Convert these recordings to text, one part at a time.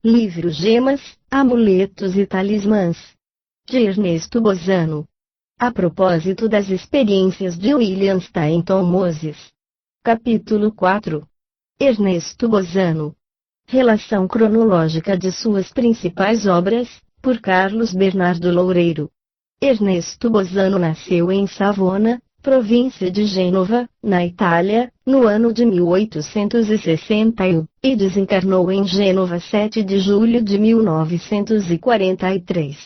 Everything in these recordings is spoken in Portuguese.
Livro Gemas, Amuletos e Talismãs, de Ernesto Bozano. A propósito das experiências de William Stanton Moses. Capítulo 4. Ernesto Bozano. Relação cronológica de suas principais obras, por Carlos Bernardo Loureiro. Ernesto Bozano nasceu em Savona, província de Gênova, na Itália, no ano de 1861, e desencarnou em Gênova 7 de julho de 1943.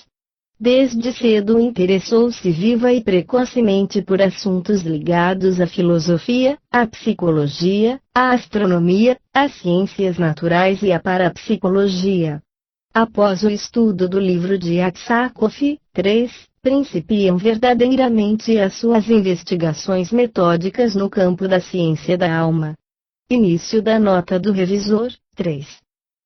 Desde cedo interessou-se viva e precocemente por assuntos ligados à filosofia, à psicologia, à astronomia, às ciências naturais e à parapsicologia. Após o estudo do livro de Aksakoff, 3, principiam verdadeiramente as suas investigações metódicas no campo da ciência da alma. Início da nota do revisor, 3.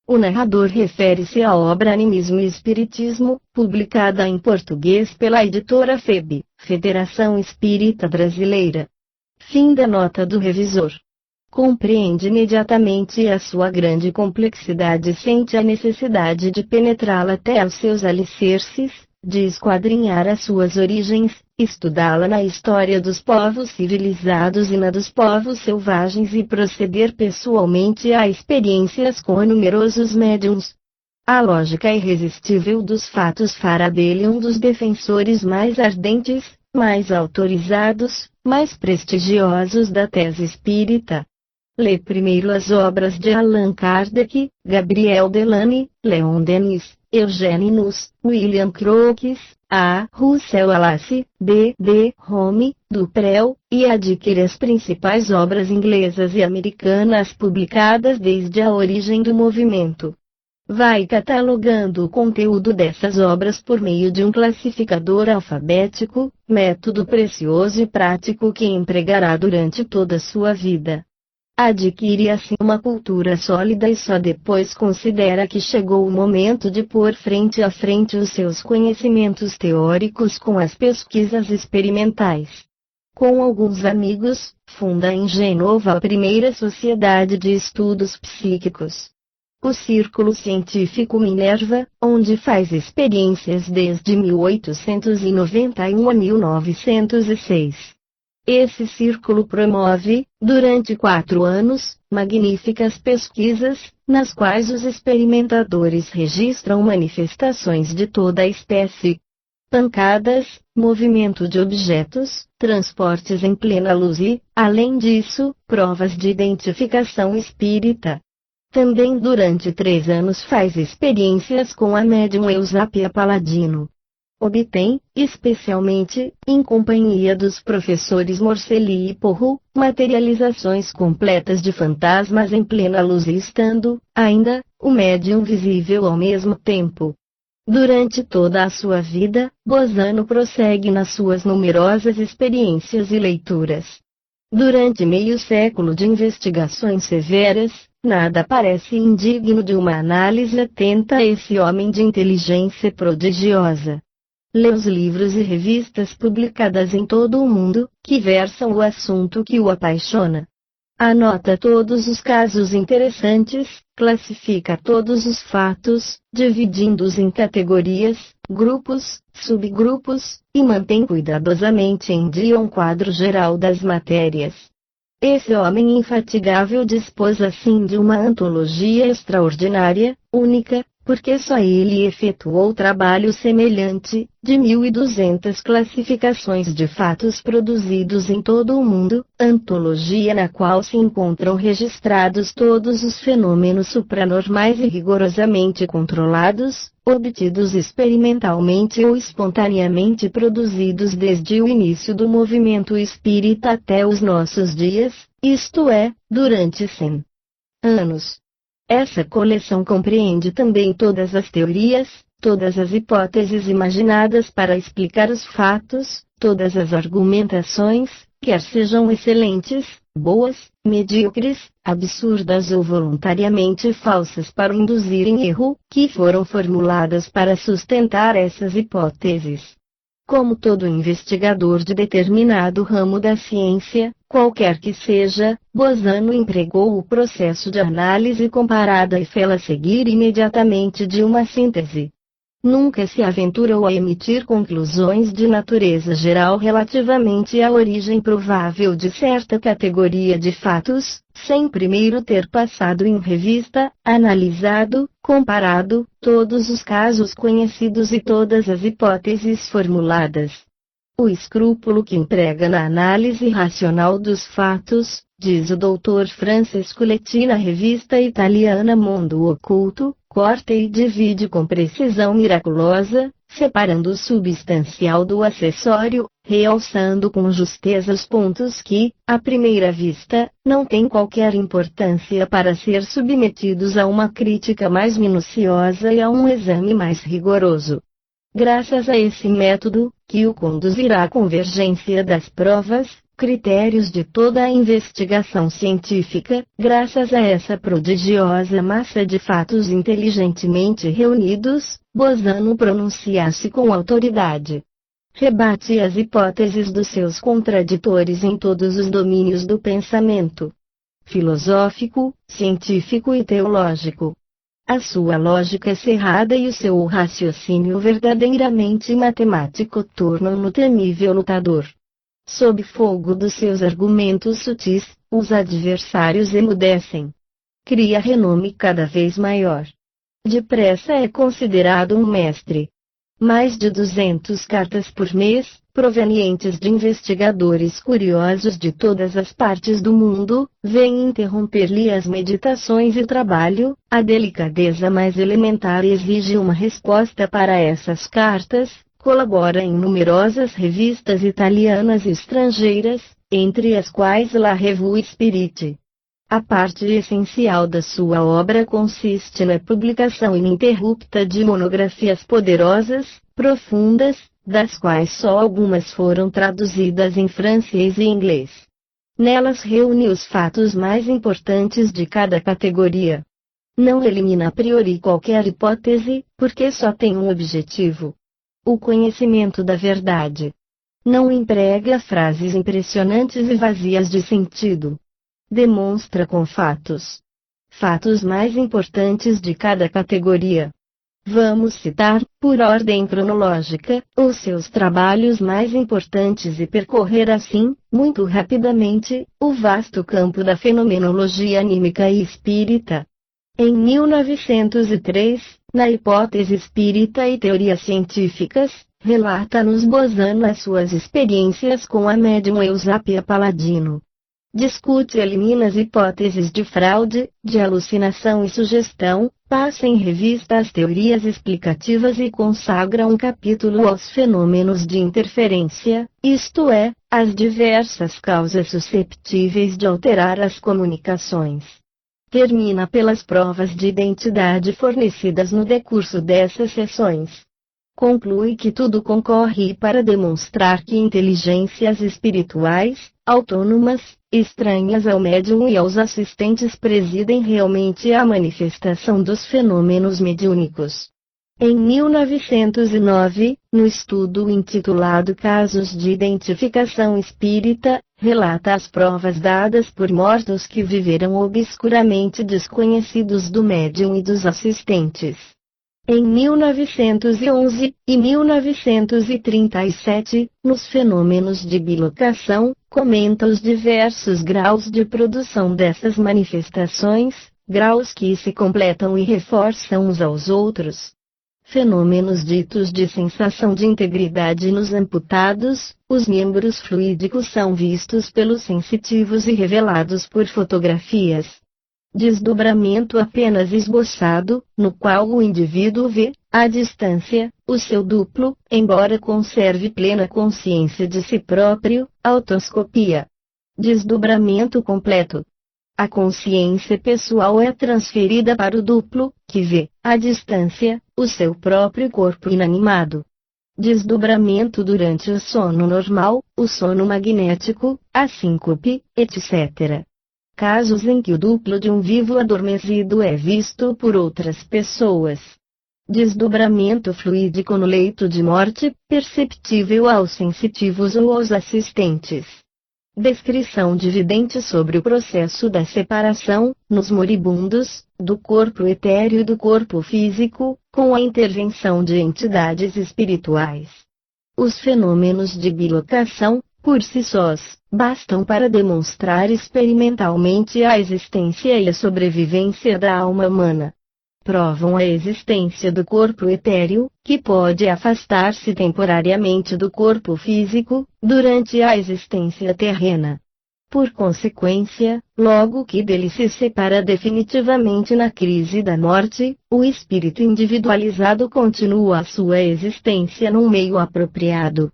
O narrador refere-se à obra Animismo e Espiritismo, publicada em português pela editora FEB, Federação Espírita Brasileira. Fim da nota do revisor. Compreende imediatamente a sua grande complexidade e sente a necessidade de penetrá-la até aos seus alicerces, de esquadrinhar as suas origens, estudá-la na história dos povos civilizados e na dos povos selvagens e proceder pessoalmente a experiências com numerosos médiuns. A lógica irresistível dos fatos fará dele um dos defensores mais ardentes, mais autorizados, mais prestigiosos da tese espírita. Lê primeiro as obras de Allan Kardec, Gabriel Delany, Leon Denis, Eugene Nuss, William Crookes, A. Russell Wallace, B. D. Home, Duprel, e adquire as principais obras inglesas e americanas publicadas desde a origem do movimento. Vai catalogando o conteúdo dessas obras por meio de um classificador alfabético, método precioso e prático que empregará durante toda a sua vida. Adquire assim uma cultura sólida e só depois considera que chegou o momento de pôr frente a frente os seus conhecimentos teóricos com as pesquisas experimentais. Com alguns amigos, funda em Genova a primeira sociedade de estudos psíquicos. O Círculo Científico Minerva, onde faz experiências desde 1891 a 1906. Esse círculo promove, durante 4 anos, magníficas pesquisas, nas quais os experimentadores registram manifestações de toda a espécie. Pancadas, movimento de objetos, transportes em plena luz e, além disso, provas de identificação espírita. Também durante 3 anos faz experiências com a médium Eusápia Paladino. Obtém, especialmente, em companhia dos professores Morcelli e Porro, materializações completas de fantasmas em plena luz e estando, ainda, o médium visível ao mesmo tempo. Durante toda a sua vida, Bozano prossegue nas suas numerosas experiências e leituras. Durante meio século de investigações severas, nada parece indigno de uma análise atenta a esse homem de inteligência prodigiosa. Lê os livros e revistas publicadas em todo o mundo, que versam o assunto que o apaixona. Anota todos os casos interessantes, classifica todos os fatos, dividindo-os em categorias, grupos, subgrupos, e mantém cuidadosamente em dia um quadro geral das matérias. Esse homem infatigável dispôs assim de uma antologia extraordinária, única, porque só ele efetuou trabalho semelhante, de 1.200 classificações de fatos produzidos em todo o mundo, antologia na qual se encontram registrados todos os fenômenos supranormais e rigorosamente controlados, obtidos experimentalmente ou espontaneamente produzidos desde o início do movimento espírita até os nossos dias, isto é, durante 100 anos. Essa coleção compreende também todas as teorias, todas as hipóteses imaginadas para explicar os fatos, todas as argumentações, quer sejam excelentes, boas, medíocres, absurdas ou voluntariamente falsas para induzir em erro, que foram formuladas para sustentar essas hipóteses. Como todo investigador de determinado ramo da ciência, qualquer que seja, Bosano empregou o processo de análise comparada e fê-la seguir imediatamente de uma síntese. Nunca se aventurou a emitir conclusões de natureza geral relativamente à origem provável de certa categoria de fatos, sem primeiro ter passado em revista, analisado, comparado, todos os casos conhecidos e todas as hipóteses formuladas. O escrúpulo que emprega na análise racional dos fatos, diz o Dr. Francesco Letti na revista italiana Mondo Oculto, corta e divide com precisão miraculosa, separando o substancial do acessório, realçando com justeza os pontos que, à primeira vista, não têm qualquer importância para ser submetidos a uma crítica mais minuciosa e a um exame mais rigoroso. Graças a esse método, que o conduzirá à convergência das provas, critérios de toda a investigação científica, graças a essa prodigiosa massa de fatos inteligentemente reunidos, Bosano pronuncia-se com autoridade. Rebate as hipóteses dos seus contraditores em todos os domínios do pensamento filosófico, científico e teológico. A sua lógica cerrada e o seu raciocínio verdadeiramente matemático tornam-no temível lutador. Sob fogo dos seus argumentos sutis, os adversários emudecem. Cria renome cada vez maior. Depressa é considerado um mestre. Mais de 200 cartas por mês, provenientes de investigadores curiosos de todas as partes do mundo, vêm interromper-lhe as meditações e trabalho. A delicadeza mais elementar exige uma resposta para essas cartas. Colabora em numerosas revistas italianas e estrangeiras, entre as quais La Revue Spirit. A parte essencial da sua obra consiste na publicação ininterrupta de monografias poderosas, profundas, das quais só algumas foram traduzidas em francês e inglês. Nelas reúne os fatos mais importantes de cada categoria. Não elimina a priori qualquer hipótese, porque só tem um objetivo: o conhecimento da verdade. Não emprega frases impressionantes e vazias de sentido. Demonstra com fatos mais importantes de cada categoria. Vamos citar, por ordem cronológica, os seus trabalhos mais importantes e percorrer assim, muito rapidamente, o vasto campo da fenomenologia anímica e espírita. Em 1903, na Hipótese Espírita e Teorias Científicas, relata-nos Bosano as suas experiências com a médium Eusápia Paladino. Discute e elimina as hipóteses de fraude, de alucinação e sugestão, passa em revista as teorias explicativas e consagra um capítulo aos fenômenos de interferência, isto é, as diversas causas susceptíveis de alterar as comunicações. Termina pelas provas de identidade fornecidas no decurso dessas sessões. Conclui que tudo concorre para demonstrar que inteligências espirituais, autônomas, estranhas ao médium e aos assistentes presidem realmente a manifestação dos fenômenos mediúnicos. Em 1909, no estudo intitulado Casos de Identificação Espírita, relata as provas dadas por mortos que viveram obscuramente desconhecidos do médium e dos assistentes. Em 1911 e 1937, nos fenômenos de bilocação, comenta os diversos graus de produção dessas manifestações, graus que se completam e reforçam uns aos outros. Fenômenos ditos de sensação de integridade nos amputados, os membros fluídicos são vistos pelos sensitivos e revelados por fotografias. Desdobramento apenas esboçado, no qual o indivíduo vê, à distância, o seu duplo, embora conserve plena consciência de si próprio, autoscopia. Desdobramento completo. A consciência pessoal é transferida para o duplo, que vê, à distância, o seu próprio corpo inanimado. Desdobramento durante o sono normal, o sono magnético, a síncope, etc. Casos em que o duplo de um vivo adormecido é visto por outras pessoas. Desdobramento fluídico no leito de morte, perceptível aos sensitivos ou aos assistentes. Descrição dividente sobre o processo da separação, nos moribundos, do corpo etéreo e do corpo físico, com a intervenção de entidades espirituais. Os fenômenos de bilocação, por si sós, bastam para demonstrar experimentalmente a existência e a sobrevivência da alma humana. Provam a existência do corpo etéreo, que pode afastar-se temporariamente do corpo físico, durante a existência terrena. Por consequência, logo que dele se separa definitivamente na crise da morte, o espírito individualizado continua a sua existência num meio apropriado.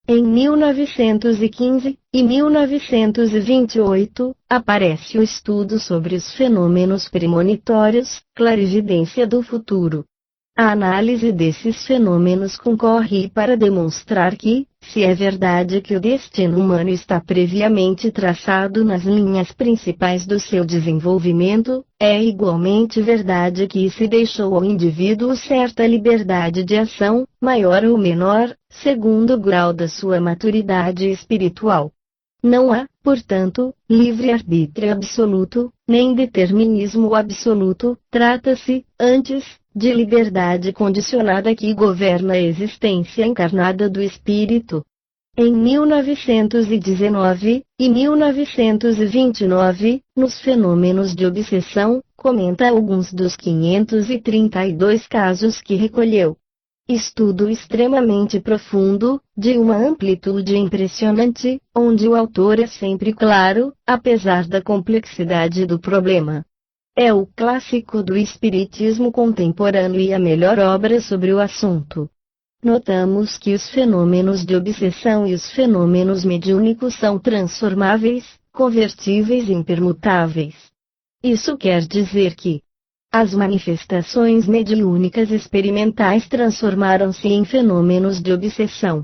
Em 1915 e 1928, aparece o estudo sobre os fenômenos premonitórios, clarividência do futuro. A análise desses fenômenos concorre para demonstrar que, se é verdade que o destino humano está previamente traçado nas linhas principais do seu desenvolvimento, é igualmente verdade que se deixou ao indivíduo certa liberdade de ação, maior ou menor, segundo o grau da sua maturidade espiritual. Não há, portanto, livre-arbítrio absoluto, nem determinismo absoluto, trata-se, antes, de liberdade condicionada que governa a existência encarnada do espírito. Em 1919 e 1929, nos fenômenos de obsessão, comenta alguns dos 532 casos que recolheu. Estudo extremamente profundo, de uma amplitude impressionante, onde o autor é sempre claro, apesar da complexidade do problema. É o clássico do espiritismo contemporâneo e a melhor obra sobre o assunto. Notamos que os fenômenos de obsessão e os fenômenos mediúnicos são transformáveis, convertíveis e impermutáveis. Isso quer dizer que as manifestações mediúnicas experimentais transformaram-se em fenômenos de obsessão.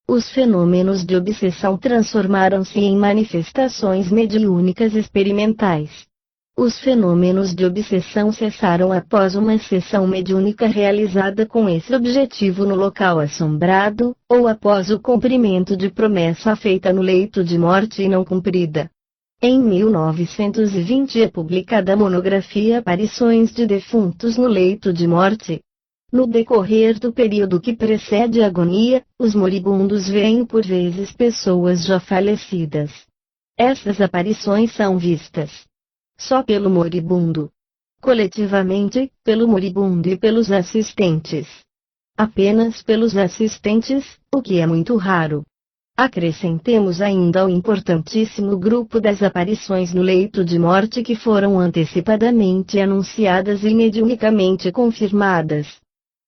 Os fenômenos de obsessão transformaram-se em manifestações mediúnicas experimentais. Os fenômenos de obsessão cessaram após uma sessão mediúnica realizada com esse objetivo no local assombrado, ou após o cumprimento de promessa feita no leito de morte e não cumprida. Em 1920 é publicada a monografia Aparições de Defuntos no Leito de Morte. No decorrer do período que precede a agonia, os moribundos veem por vezes pessoas já falecidas. Essas aparições são vistas só pelo moribundo. Coletivamente, pelo moribundo e pelos assistentes. Apenas pelos assistentes, o que é muito raro. Acrescentemos ainda o importantíssimo grupo das aparições no leito de morte que foram antecipadamente anunciadas e mediunicamente confirmadas.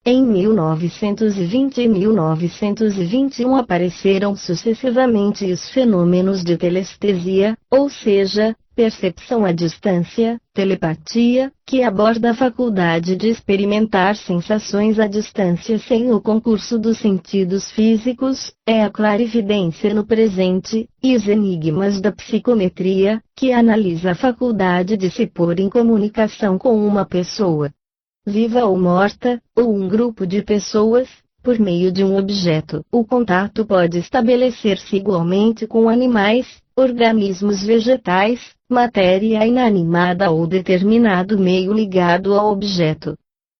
Em 1920 e 1921 apareceram sucessivamente os fenômenos de telestesia, ou seja, percepção à distância, telepatia, que aborda a faculdade de experimentar sensações à distância sem o concurso dos sentidos físicos, é a clarividência no presente, e os enigmas da psicometria, que analisa a faculdade de se pôr em comunicação com uma pessoa viva ou morta, ou um grupo de pessoas, por meio de um objeto. O contato pode estabelecer-se igualmente com animais, organismos vegetais, matéria inanimada ou determinado meio ligado ao objeto.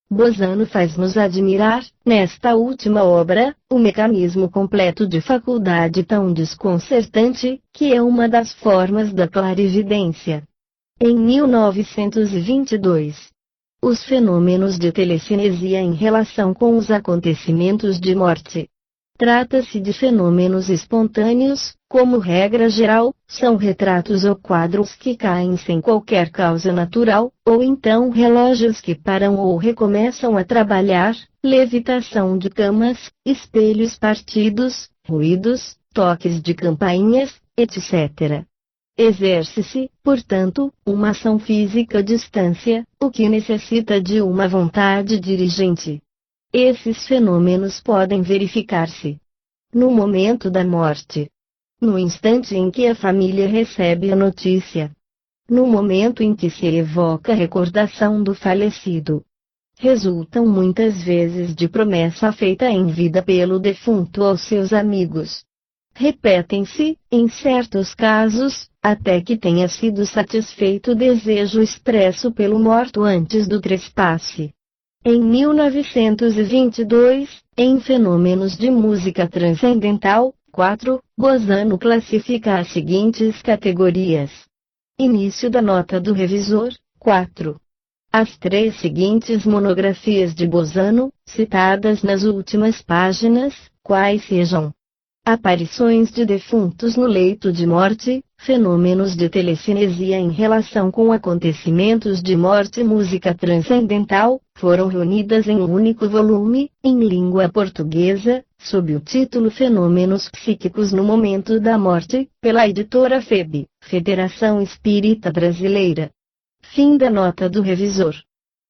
Bozano faz-nos admirar, nesta última obra, o mecanismo completo de faculdade tão desconcertante, que é uma das formas da clarividência. Em 1922, os fenômenos de telecinesia em relação com os acontecimentos de morte. Trata-se de fenômenos espontâneos, como regra geral, são retratos ou quadros que caem sem qualquer causa natural, ou então relógios que param ou recomeçam a trabalhar, levitação de camas, espelhos partidos, ruídos, toques de campainhas, etc. Exerce-se, portanto, uma ação física à distância, o que necessita de uma vontade dirigente. Esses fenômenos podem verificar-se no momento da morte, no instante em que a família recebe a notícia, no momento em que se evoca a recordação do falecido, resultam muitas vezes de promessa feita em vida pelo defunto aos seus amigos. Repetem-se, em certos casos, até que tenha sido satisfeito o desejo expresso pelo morto antes do trespasse. Em 1922, em Fenômenos de Música Transcendental, 4, Bozano classifica as seguintes categorias. Início da nota do revisor, 4. As 3 seguintes monografias de Bozano, citadas nas últimas páginas, quais sejam: aparições de defuntos no leito de morte, fenômenos de telecinesia em relação com acontecimentos de morte e música transcendental, foram reunidas em um único volume, em língua portuguesa, sob o título Fenômenos Psíquicos no Momento da Morte, pela editora FEB, Federação Espírita Brasileira. Fim da nota do revisor.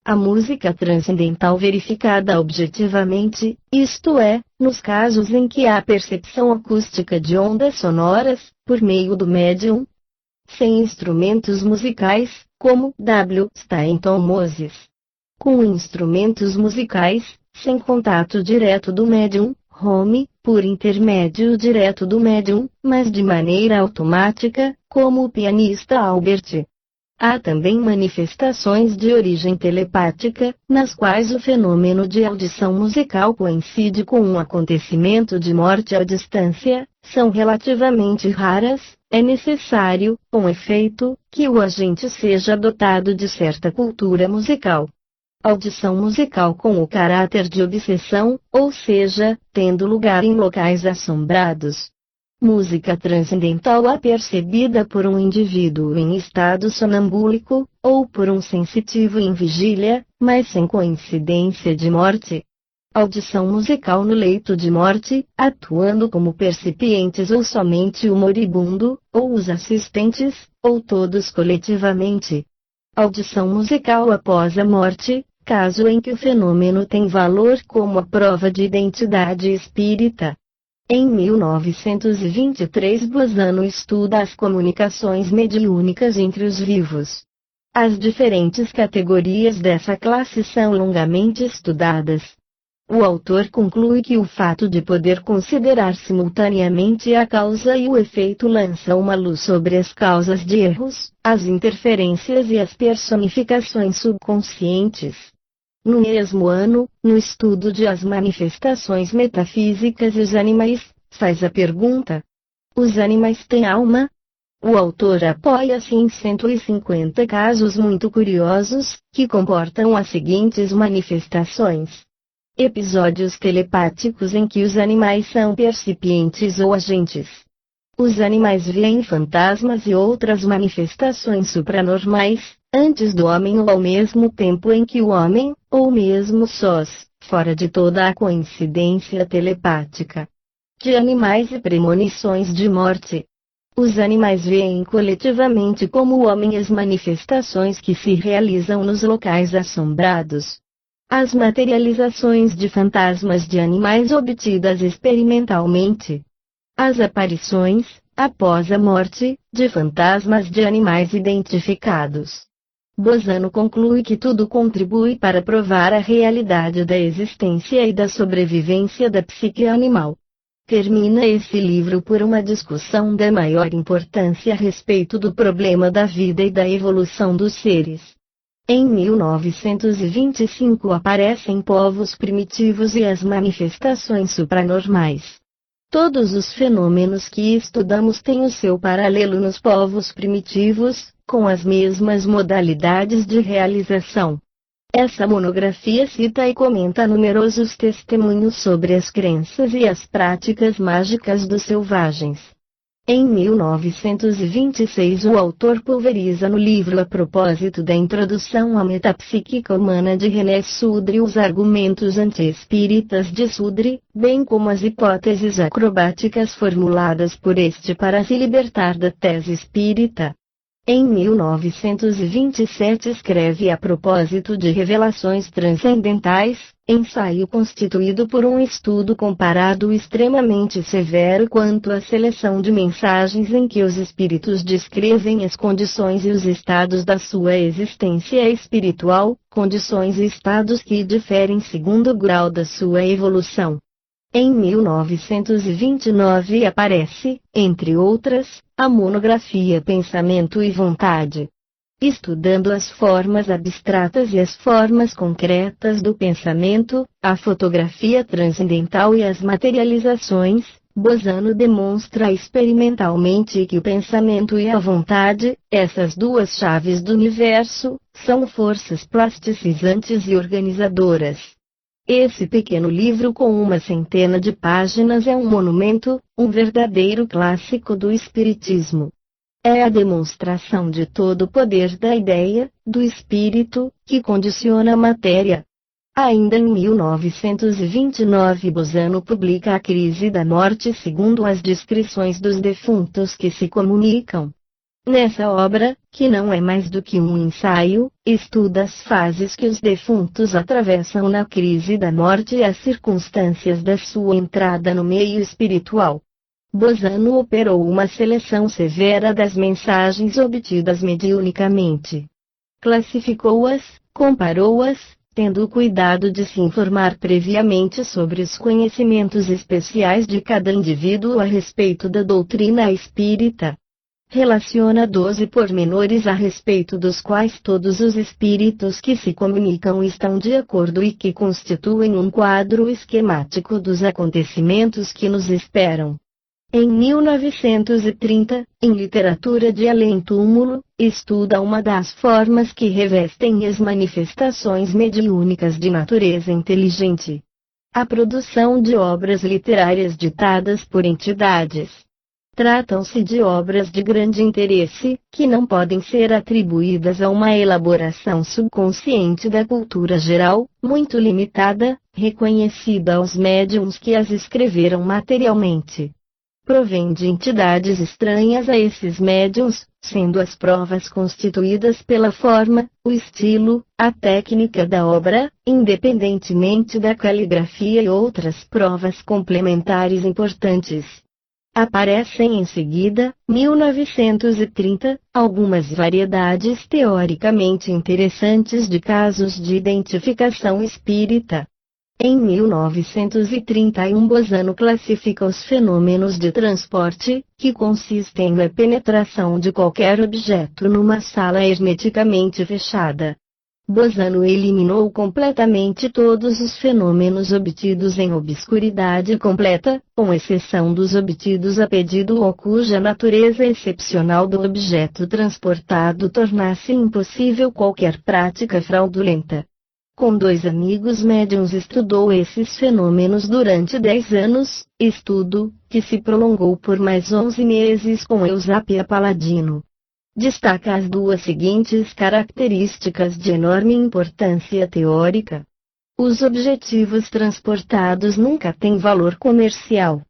A música transcendental verificada objetivamente, isto é, nos casos em que há percepção acústica de ondas sonoras, por meio do médium, sem instrumentos musicais, como W. Stainton Moses. Com instrumentos musicais, sem contato direto do médium, Home, por intermédio direto do médium, mas de maneira automática, como o pianista Albert. Há também manifestações de origem telepática, nas quais o fenômeno de audição musical coincide com um acontecimento de morte à distância, são relativamente raras, é necessário, com efeito, que o agente seja dotado de certa cultura musical. Audição musical com o caráter de obsessão, ou seja, tendo lugar em locais assombrados. Música transcendental apercebida por um indivíduo em estado sonambúlico, ou por um sensitivo em vigília, mas sem coincidência de morte. Audição musical no leito de morte, atuando como percipientes ou somente o moribundo, ou os assistentes, ou todos coletivamente. Audição musical após a morte, caso em que o fenômeno tem valor como a prova de identidade espírita. Em 1923 Bozano estuda as comunicações mediúnicas entre os vivos. As diferentes categorias dessa classe são longamente estudadas. O autor conclui que o fato de poder considerar simultaneamente a causa e o efeito lança uma luz sobre as causas de erros, as interferências e as personificações subconscientes. No mesmo ano, no estudo de as manifestações metafísicas e os animais, faz a pergunta: os animais têm alma? O autor apoia-se em 150 casos muito curiosos, que comportam as seguintes manifestações. Episódios telepáticos em que os animais são percipientes ou agentes. Os animais veem fantasmas e outras manifestações supranormais, antes do homem ou ao mesmo tempo em que o homem, ou mesmo sós, fora de toda a coincidência telepática. De animais e premonições de morte. Os animais veem coletivamente como o homem as manifestações que se realizam nos locais assombrados. As materializações de fantasmas de animais obtidas experimentalmente. As aparições, após a morte, de fantasmas de animais identificados. Bozano conclui que tudo contribui para provar a realidade da existência e da sobrevivência da psique animal. Termina esse livro por uma discussão da maior importância a respeito do problema da vida e da evolução dos seres. Em 1925 aparecem povos primitivos e as manifestações supranormais. Todos os fenômenos que estudamos têm o seu paralelo nos povos primitivos, com as mesmas modalidades de realização. Essa monografia cita e comenta numerosos testemunhos sobre as crenças e as práticas mágicas dos selvagens. Em 1926 o autor pulveriza no livro a propósito da introdução à metapsíquica humana de René Sudre os argumentos anti-espíritas de Sudre, bem como as hipóteses acrobáticas formuladas por este para se libertar da tese espírita. Em 1927 escreve A propósito de Revelações Transcendentais, ensaio constituído por um estudo comparado extremamente severo quanto à seleção de mensagens em que os espíritos descrevem as condições e os estados da sua existência espiritual, condições e estados que diferem segundo o grau da sua evolução. Em 1929 aparece, entre outras, a monografia Pensamento e Vontade. Estudando as formas abstratas e as formas concretas do pensamento, a fotografia transcendental e as materializações, Bozano demonstra experimentalmente que o pensamento e a vontade, essas duas chaves do universo, são forças plasticizantes e organizadoras. Esse pequeno livro com uma centena de páginas é um monumento, um verdadeiro clássico do espiritismo. É a demonstração de todo o poder da ideia, do espírito, que condiciona a matéria. Ainda em 1929 Bozano publica A Crise da Morte segundo as descrições dos defuntos que se comunicam. Nessa obra, que não é mais do que um ensaio, estuda as fases que os defuntos atravessam na crise da morte e as circunstâncias da sua entrada no meio espiritual. Bozano operou uma seleção severa das mensagens obtidas mediunicamente. Classificou-as, comparou-as, tendo o cuidado de se informar previamente sobre os conhecimentos especiais de cada indivíduo a respeito da doutrina espírita. Relaciona 12 pormenores a respeito dos quais todos os espíritos que se comunicam estão de acordo e que constituem um quadro esquemático dos acontecimentos que nos esperam. Em 1930, em Literatura de Além-Túmulo, estuda uma das formas que revestem as manifestações mediúnicas de natureza inteligente. A produção de obras literárias ditadas por entidades. Tratam-se de obras de grande interesse, que não podem ser atribuídas a uma elaboração subconsciente da cultura geral, muito limitada, reconhecida aos médiuns que as escreveram materialmente. Provém de entidades estranhas a esses médiuns, sendo as provas constituídas pela forma, o estilo, a técnica da obra, independentemente da caligrafia e outras provas complementares importantes. Aparecem em seguida, 1930, algumas variedades teoricamente interessantes de casos de identificação espírita. Em 1931 Bozano classifica os fenômenos de transporte, que consistem na penetração de qualquer objeto numa sala hermeticamente fechada. Bozano eliminou completamente todos os fenômenos obtidos em obscuridade completa, com exceção dos obtidos a pedido ou cuja natureza excepcional do objeto transportado tornasse impossível qualquer prática fraudulenta. Com 2 amigos médiuns estudou esses fenômenos durante 10 anos, estudo, que se prolongou por mais 11 meses com Eusápia Paladino. Destaca as 2 seguintes características de enorme importância teórica. Os objetivos transportados nunca têm valor comercial.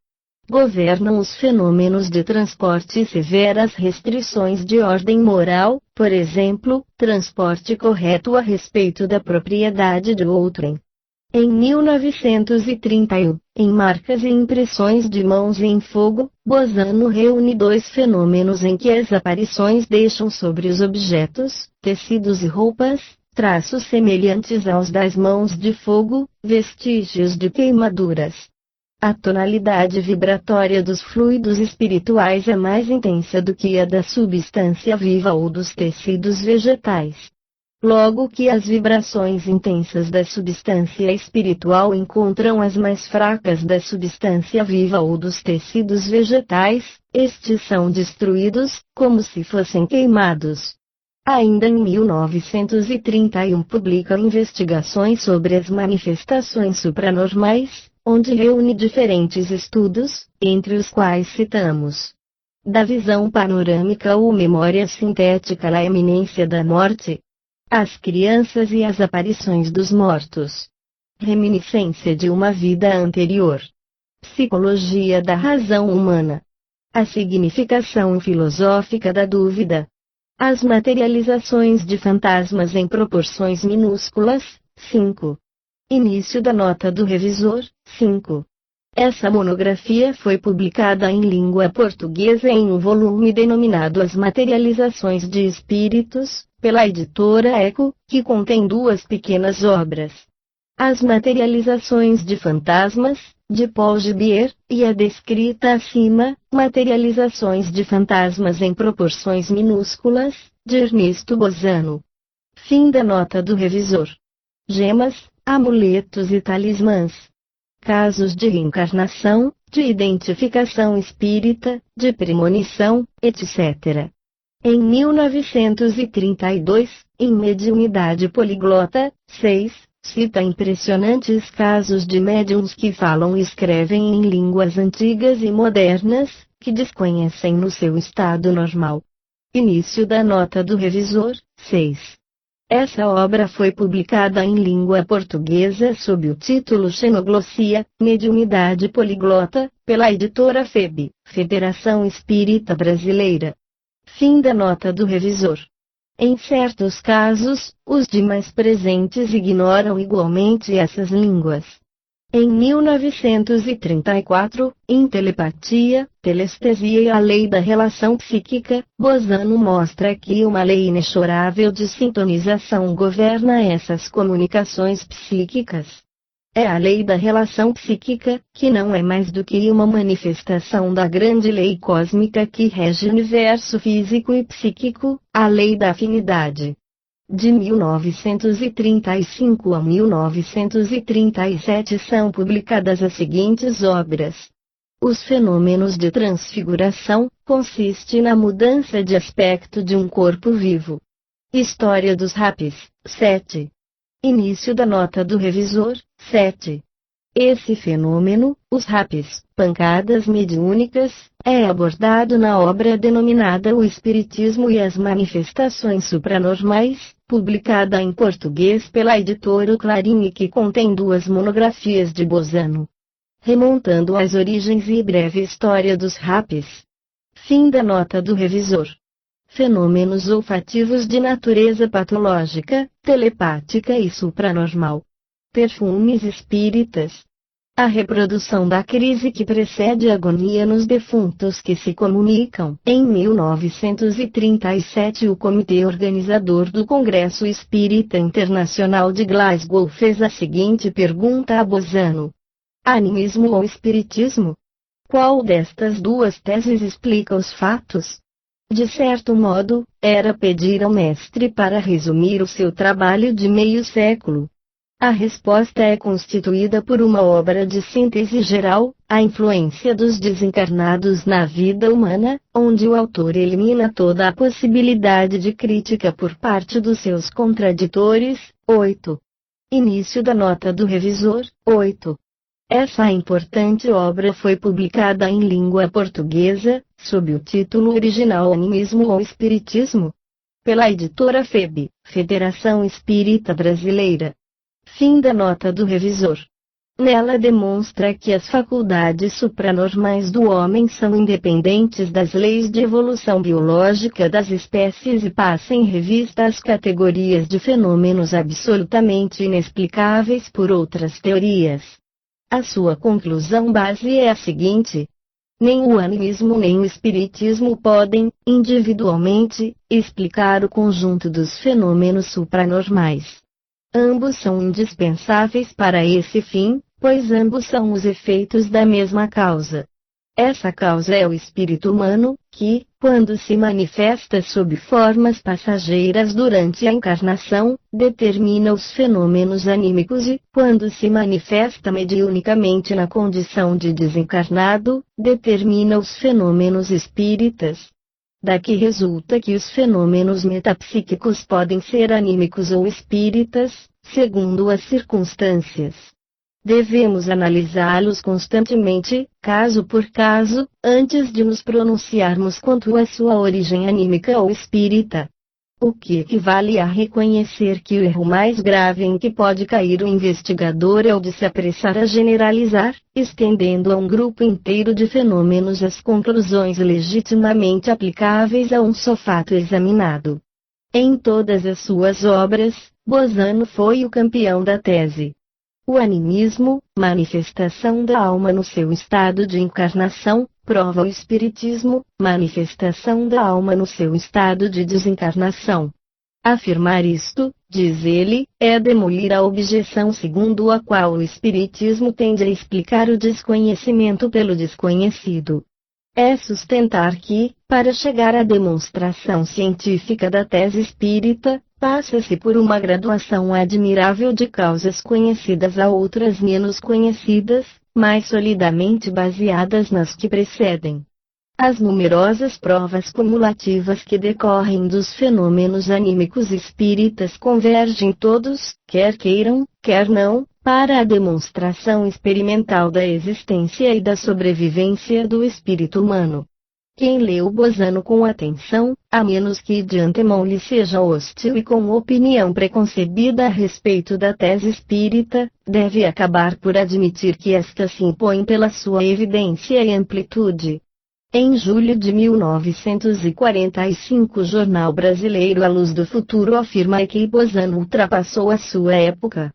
Governam os fenômenos de transporte severas restrições de ordem moral, por exemplo, transporte correto a respeito da propriedade de outrem. Em 1931, em Marcas e Impressões de Mãos em Fogo, Bozano reúne 2 fenômenos em que as aparições deixam sobre os objetos, tecidos e roupas, traços semelhantes aos das mãos de fogo, vestígios de queimaduras. A tonalidade vibratória dos fluidos espirituais é mais intensa do que a da substância viva ou dos tecidos vegetais. Logo que as vibrações intensas da substância espiritual encontram as mais fracas da substância viva ou dos tecidos vegetais, estes são destruídos, como se fossem queimados. Ainda em 1931 publica Investigações sobre as Manifestações Supranormais, onde reúne diferentes estudos, entre os quais citamos: Da visão panorâmica ou memória sintética à iminência da morte, as crianças e as aparições dos mortos, reminiscência de uma vida anterior, psicologia da razão humana, a significação filosófica da dúvida, As materializações de fantasmas em proporções minúsculas. 5. Início da nota do revisor. 5. Essa monografia foi publicada em língua portuguesa em um volume denominado As Materializações de Espíritos, pela editora Eco, que contém 2 pequenas obras. As Materializações de Fantasmas, de Paul Gibier, e a descrita acima, Materializações de Fantasmas em Proporções Minúsculas, de Ernesto Bozano. Fim da nota do revisor. Gemas, amuletos e talismãs. Casos de reencarnação, de identificação espírita, de premonição, etc. Em 1932, em Mediunidade Poliglota, 6, cita impressionantes casos de médiuns que falam e escrevem em línguas antigas e modernas, que desconhecem no seu estado normal. Início da nota do revisor. 6. Essa obra foi publicada em língua portuguesa sob o título Xenoglossia, Mediunidade Poliglota, pela editora FEB, Federação Espírita Brasileira. Fim da nota do revisor. Em certos casos, os demais presentes ignoram igualmente essas línguas. Em 1934, em Telepatia, Telestesia e a Lei da Relação Psíquica, Bozano mostra que uma lei inexorável de sintonização governa essas comunicações psíquicas. É a lei da relação psíquica, que não é mais do que uma manifestação da grande lei cósmica que rege o universo físico e psíquico, a lei da afinidade. De 1935 a 1937 são publicadas as seguintes obras. Os fenômenos de transfiguração, consiste na mudança de aspecto de um corpo vivo. História dos rapis, 7. Início da nota do revisor, 7. Esse fenômeno, os rapis, pancadas mediúnicas, é abordado na obra denominada O Espiritismo e as Manifestações Supranormais, publicada em português pela editora Clarim e que contém 2 monografias de Bozano. Remontando às origens e breve história dos rapis. Fim da nota do revisor. Fenômenos olfativos de natureza patológica, telepática e supranormal. Perfumes espíritas. A reprodução da crise que precede a agonia nos defuntos que se comunicam. Em 1937 o comitê organizador do Congresso Espírita Internacional de Glasgow fez a seguinte pergunta a Bozano. Animismo ou espiritismo? Qual destas 2 teses explica os fatos? De certo modo, era pedir ao mestre para resumir o seu trabalho de meio século. A resposta é constituída por uma obra de síntese geral, a influência dos desencarnados na vida humana, onde o autor elimina toda a possibilidade de crítica por parte dos seus contraditores. 8. Início da nota do revisor. 8. Essa importante obra foi publicada em língua portuguesa, sob o título original Animismo ou Espiritismo, pela editora FEB, Federação Espírita Brasileira. Fim da nota do revisor. Nela demonstra que as faculdades supranormais do homem são independentes das leis de evolução biológica das espécies e passa em revista as categorias de fenômenos absolutamente inexplicáveis por outras teorias. A sua conclusão base é a seguinte: nem o animismo nem o espiritismo podem, individualmente, explicar o conjunto dos fenômenos supranormais. Ambos são indispensáveis para esse fim, pois ambos são os efeitos da mesma causa. Essa causa é o espírito humano, que, quando se manifesta sob formas passageiras durante a encarnação, determina os fenômenos anímicos e, quando se manifesta mediunicamente na condição de desencarnado, determina os fenômenos espíritas. Daqui resulta que os fenômenos metapsíquicos podem ser anímicos ou espíritas, segundo as circunstâncias. Devemos analisá-los constantemente, caso por caso, antes de nos pronunciarmos quanto à sua origem anímica ou espírita. O que equivale a reconhecer que o erro mais grave em que pode cair o investigador é o de se apressar a generalizar, estendendo a um grupo inteiro de fenômenos as conclusões legitimamente aplicáveis a um só fato examinado. Em todas as suas obras, Bozano foi o campeão da tese. O animismo, manifestação da alma no seu estado de encarnação, prova o espiritismo, manifestação da alma no seu estado de desencarnação. Afirmar isto, diz ele, é demolir a objeção segundo a qual o espiritismo tende a explicar o desconhecimento pelo desconhecido. É sustentar que, para chegar à demonstração científica da tese espírita, passa-se por uma graduação admirável de causas conhecidas a outras menos conhecidas, mais solidamente baseadas nas que precedem. As numerosas provas cumulativas que decorrem dos fenômenos anímicos espíritas convergem todos, quer queiram, quer não, para a demonstração experimental da existência e da sobrevivência do espírito humano. Quem lê o Bozano com atenção, a menos que de antemão lhe seja hostil e com opinião preconcebida a respeito da tese espírita, deve acabar por admitir que esta se impõe pela sua evidência e amplitude. Em julho de 1945, o jornal brasileiro A Luz do Futuro afirma que Bozano ultrapassou a sua época.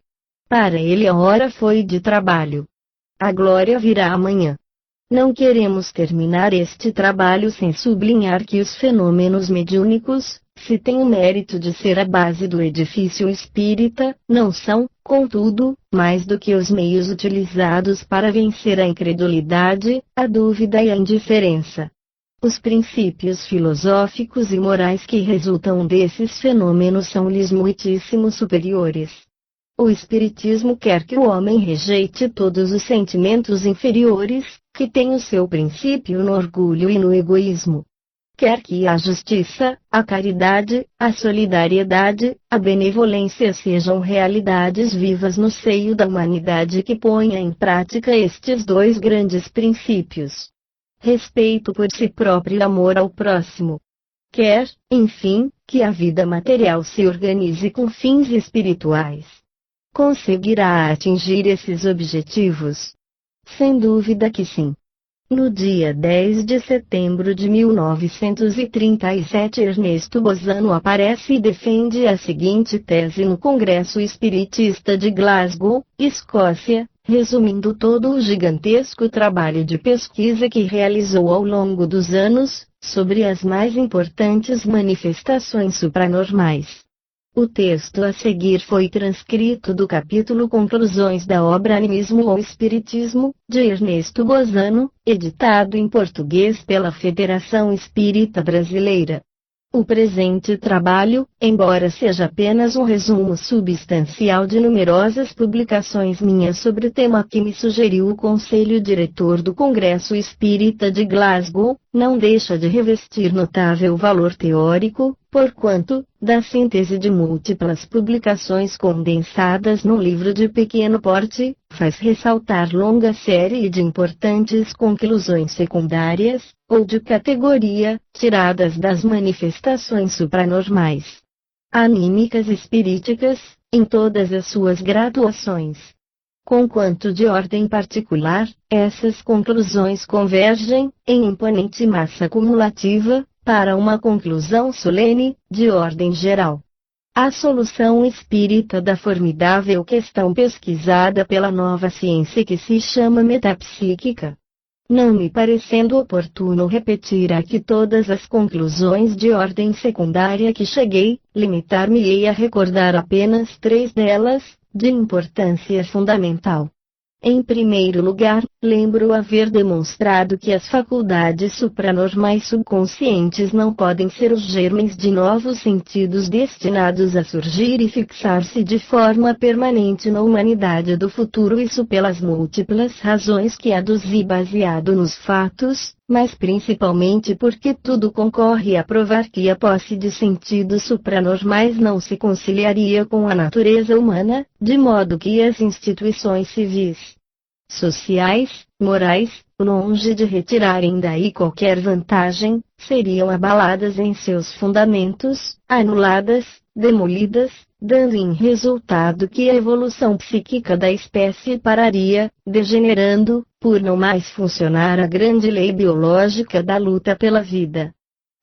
Para ele a hora foi de trabalho. A glória virá amanhã. Não queremos terminar este trabalho sem sublinhar que os fenômenos mediúnicos, se têm o mérito de ser a base do edifício espírita, não são, contudo, mais do que os meios utilizados para vencer a incredulidade, a dúvida e a indiferença. Os princípios filosóficos e morais que resultam desses fenômenos são-lhes muitíssimo superiores. O Espiritismo quer que o homem rejeite todos os sentimentos inferiores, que têm o seu princípio no orgulho e no egoísmo. Quer que a justiça, a caridade, a solidariedade, a benevolência sejam realidades vivas no seio da humanidade que ponha em prática estes dois grandes princípios. Respeito por si próprio e amor ao próximo. Quer, enfim, que a vida material se organize com fins espirituais. Conseguirá atingir esses objetivos? Sem dúvida que sim. No dia 10 de setembro de 1937, Ernesto Bozano aparece e defende a seguinte tese no Congresso Espiritista de Glasgow, Escócia, resumindo todo o gigantesco trabalho de pesquisa que realizou ao longo dos anos, sobre as mais importantes manifestações supranormais. O texto a seguir foi transcrito do capítulo Conclusões da obra Animismo ou Espiritismo, de Ernesto Bozano, editado em português pela Federação Espírita Brasileira. O presente trabalho, embora seja apenas um resumo substancial de numerosas publicações minhas sobre o tema que me sugeriu o Conselho Diretor do Congresso Espírita de Glasgow, não deixa de revestir notável valor teórico, porquanto, da síntese de múltiplas publicações condensadas num livro de pequeno porte, faz ressaltar longa série de importantes conclusões secundárias, ou de categoria, tiradas das manifestações supranormais. Anímicas e espiríticas, em todas as suas graduações. Conquanto de ordem particular, essas conclusões convergem, em imponente massa cumulativa, para uma conclusão solene, de ordem geral. A solução espírita da formidável questão pesquisada pela nova ciência que se chama metapsíquica. Não me parecendo oportuno repetir aqui todas as conclusões de ordem secundária que cheguei, limitar-me-ei a recordar apenas 3 delas, de importância fundamental. Em primeiro lugar, lembro haver demonstrado que as faculdades supranormais subconscientes não podem ser os germens de novos sentidos destinados a surgir e fixar-se de forma permanente na humanidade do futuro, isso pelas múltiplas razões que aduzi baseado nos fatos, mas principalmente porque tudo concorre a provar que a posse de sentidos supranormais não se conciliaria com a natureza humana, de modo que as instituições civis, sociais, morais, longe de retirarem daí qualquer vantagem, seriam abaladas em seus fundamentos, anuladas, demolidas, dando em resultado que a evolução psíquica da espécie pararia, degenerando, por não mais funcionar a grande lei biológica da luta pela vida.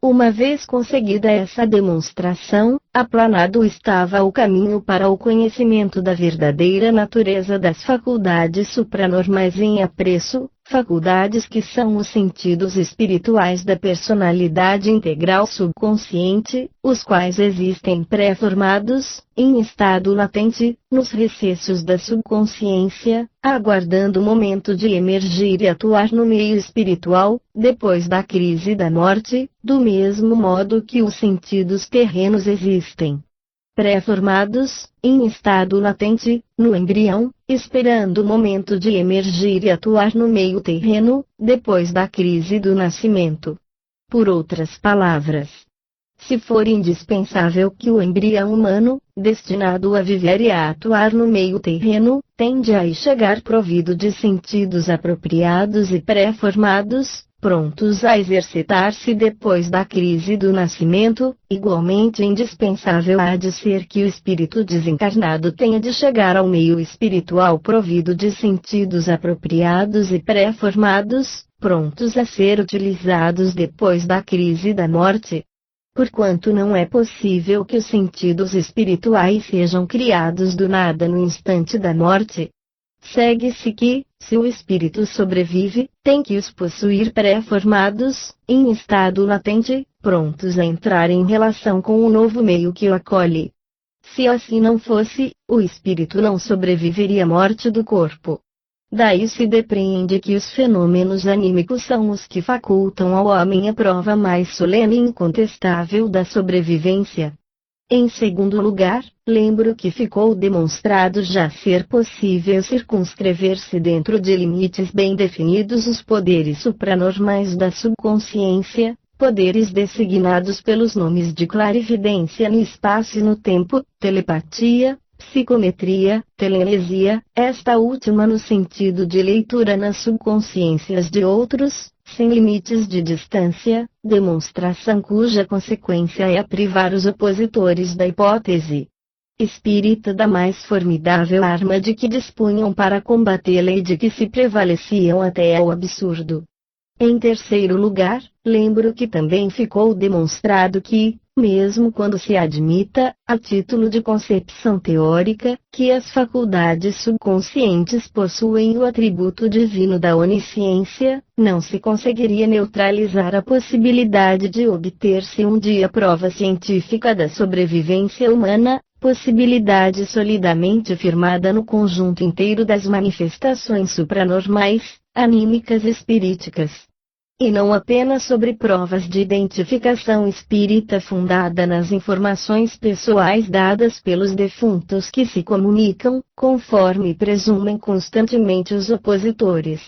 Uma vez conseguida essa demonstração, aplanado estava o caminho para o conhecimento da verdadeira natureza das faculdades supranormais em apreço, faculdades que são os sentidos espirituais da personalidade integral subconsciente, os quais existem pré-formados, em estado latente, nos recessos da subconsciência, aguardando o momento de emergir e atuar no meio espiritual, depois da crise da morte, do mesmo modo que os sentidos terrenos existem pré-formados, em estado latente, no embrião, esperando o momento de emergir e atuar no meio terreno, depois da crise do nascimento. Por outras palavras, se for indispensável que o embrião humano, destinado a viver e a atuar no meio terreno, tende a chegar provido de sentidos apropriados e pré-formados, prontos a exercitar-se depois da crise do nascimento, igualmente indispensável há de ser que o espírito desencarnado tenha de chegar ao meio espiritual provido de sentidos apropriados e pré-formados, prontos a ser utilizados depois da crise da morte. Porquanto não é possível que os sentidos espirituais sejam criados do nada no instante da morte, segue-se que, se o espírito sobrevive, tem que os possuir pré-formados, em estado latente, prontos a entrar em relação com o novo meio que o acolhe. Se assim não fosse, o espírito não sobreviveria à morte do corpo. Daí se depreende que os fenômenos anímicos são os que facultam ao homem a prova mais solene e incontestável da sobrevivência. Em segundo lugar, lembro que ficou demonstrado já ser possível circunscrever-se dentro de limites bem definidos os poderes supranormais da subconsciência, poderes designados pelos nomes de clarividência no espaço e no tempo, telepatia, psicometria, telenesia, esta última no sentido de leitura nas subconsciências de outros, sem limites de distância, demonstração cuja consequência é a privar os opositores da hipótese espírita da mais formidável arma de que dispunham para combatê-la e de que se prevaleciam até ao absurdo. Em terceiro lugar, lembro que também ficou demonstrado que, mesmo quando se admita, a título de concepção teórica, que as faculdades subconscientes possuem o atributo divino da onisciência, não se conseguiria neutralizar a possibilidade de obter-se um dia prova científica da sobrevivência humana, possibilidade solidamente firmada no conjunto inteiro das manifestações supranormais, anímicas e espiríticas. E não apenas sobre provas de identificação espírita fundada nas informações pessoais dadas pelos defuntos que se comunicam, conforme presumem constantemente os opositores.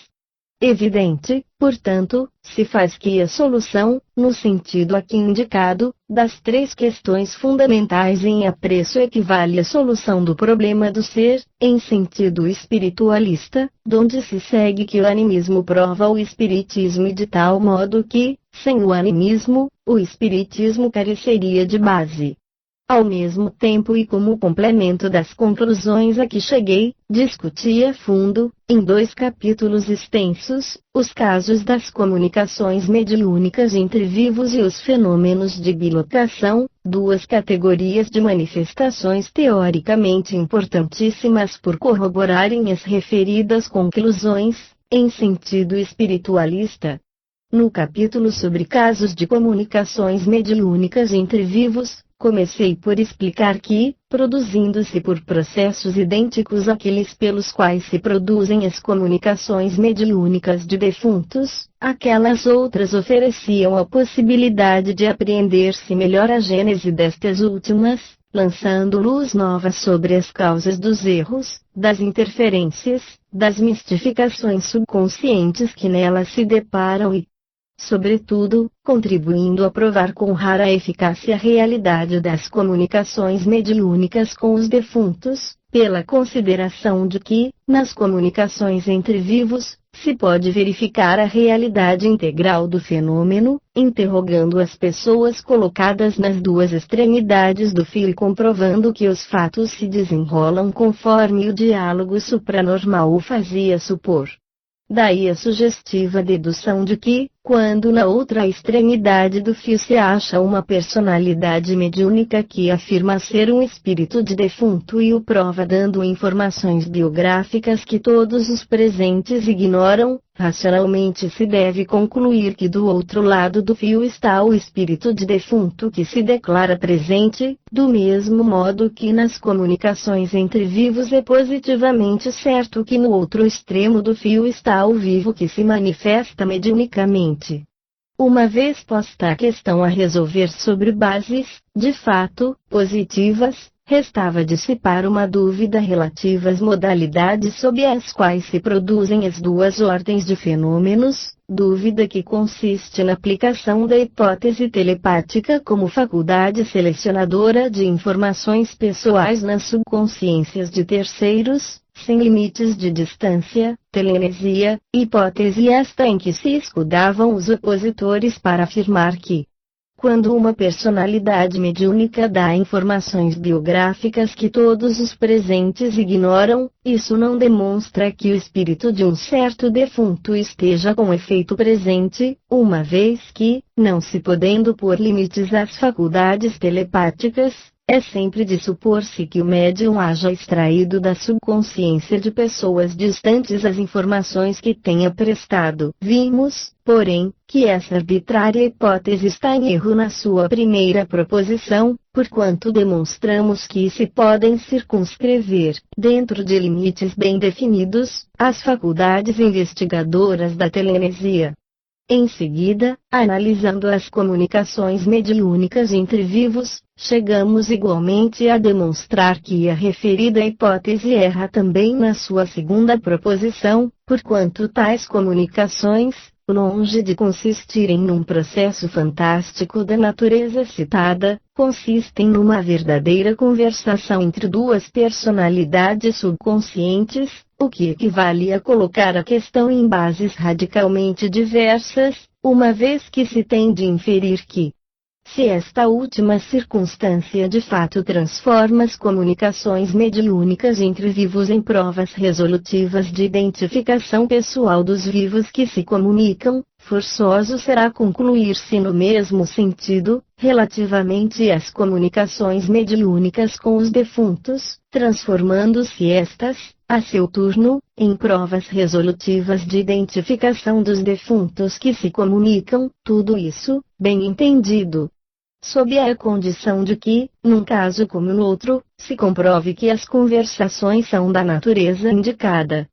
Evidente, portanto, se faz que a solução, no sentido aqui indicado, das três questões fundamentais em apreço equivale à solução do problema do ser, em sentido espiritualista, donde se segue que o animismo prova o espiritismo e de tal modo que, sem o animismo, o espiritismo careceria de base. Ao mesmo tempo e como complemento das conclusões a que cheguei, discuti a fundo, em 2 capítulos extensos, os casos das comunicações mediúnicas entre vivos e os fenômenos de bilocação, 2 categorias de manifestações teoricamente importantíssimas por corroborarem as referidas conclusões, em sentido espiritualista. No capítulo sobre casos de comunicações mediúnicas entre vivos, comecei por explicar que, produzindo-se por processos idênticos àqueles pelos quais se produzem as comunicações mediúnicas de defuntos, aquelas outras ofereciam a possibilidade de apreender-se melhor a gênese destas últimas, lançando luz nova sobre as causas dos erros, das interferências, das mistificações subconscientes que nelas se deparam e, sobretudo, contribuindo a provar com rara eficácia a realidade das comunicações mediúnicas com os defuntos, pela consideração de que, nas comunicações entre vivos, se pode verificar a realidade integral do fenômeno, interrogando as pessoas colocadas nas duas extremidades do fio e comprovando que os fatos se desenrolam conforme o diálogo supranormal o fazia supor. Daí a sugestiva dedução de que, quando na outra extremidade do fio se acha uma personalidade mediúnica que afirma ser um espírito de defunto e o prova dando informações biográficas que todos os presentes ignoram, racionalmente se deve concluir que do outro lado do fio está o espírito de defunto que se declara presente, do mesmo modo que nas comunicações entre vivos é positivamente certo que no outro extremo do fio está o vivo que se manifesta mediunicamente. Uma vez posta a questão a resolver sobre bases, de fato, positivas, restava dissipar uma dúvida relativa às modalidades sob as quais se produzem as duas ordens de fenômenos, dúvida que consiste na aplicação da hipótese telepática como faculdade selecionadora de informações pessoais nas subconsciências de terceiros, sem limites de distância, telenesia, hipótese esta em que se escudavam os opositores para afirmar que, quando uma personalidade mediúnica dá informações biográficas que todos os presentes ignoram, isso não demonstra que o espírito de um certo defunto esteja com efeito presente, uma vez que, não se podendo pôr limites às faculdades telepáticas, é sempre de supor-se que o médium haja extraído da subconsciência de pessoas distantes as informações que tenha prestado. Vimos, porém, que essa arbitrária hipótese está em erro na sua primeira proposição, porquanto demonstramos que se podem circunscrever, dentro de limites bem definidos, as faculdades investigadoras da telenesia. Em seguida, analisando as comunicações mediúnicas entre vivos, chegamos igualmente a demonstrar que a referida hipótese erra também na sua segunda proposição, porquanto tais comunicações, longe de consistirem num processo fantástico da natureza citada, consistem numa verdadeira conversação entre duas personalidades subconscientes, o que equivale a colocar a questão em bases radicalmente diversas, uma vez que se tem de inferir que, se esta última circunstância de fato transforma as comunicações mediúnicas entre vivos em provas resolutivas de identificação pessoal dos vivos que se comunicam, forçoso será concluir-se no mesmo sentido, relativamente às comunicações mediúnicas com os defuntos, transformando-se estas, a seu turno, em provas resolutivas de identificação dos defuntos que se comunicam, tudo isso, bem entendido, sob a condição de que, num caso como no outro, se comprove que as conversações são da natureza indicada.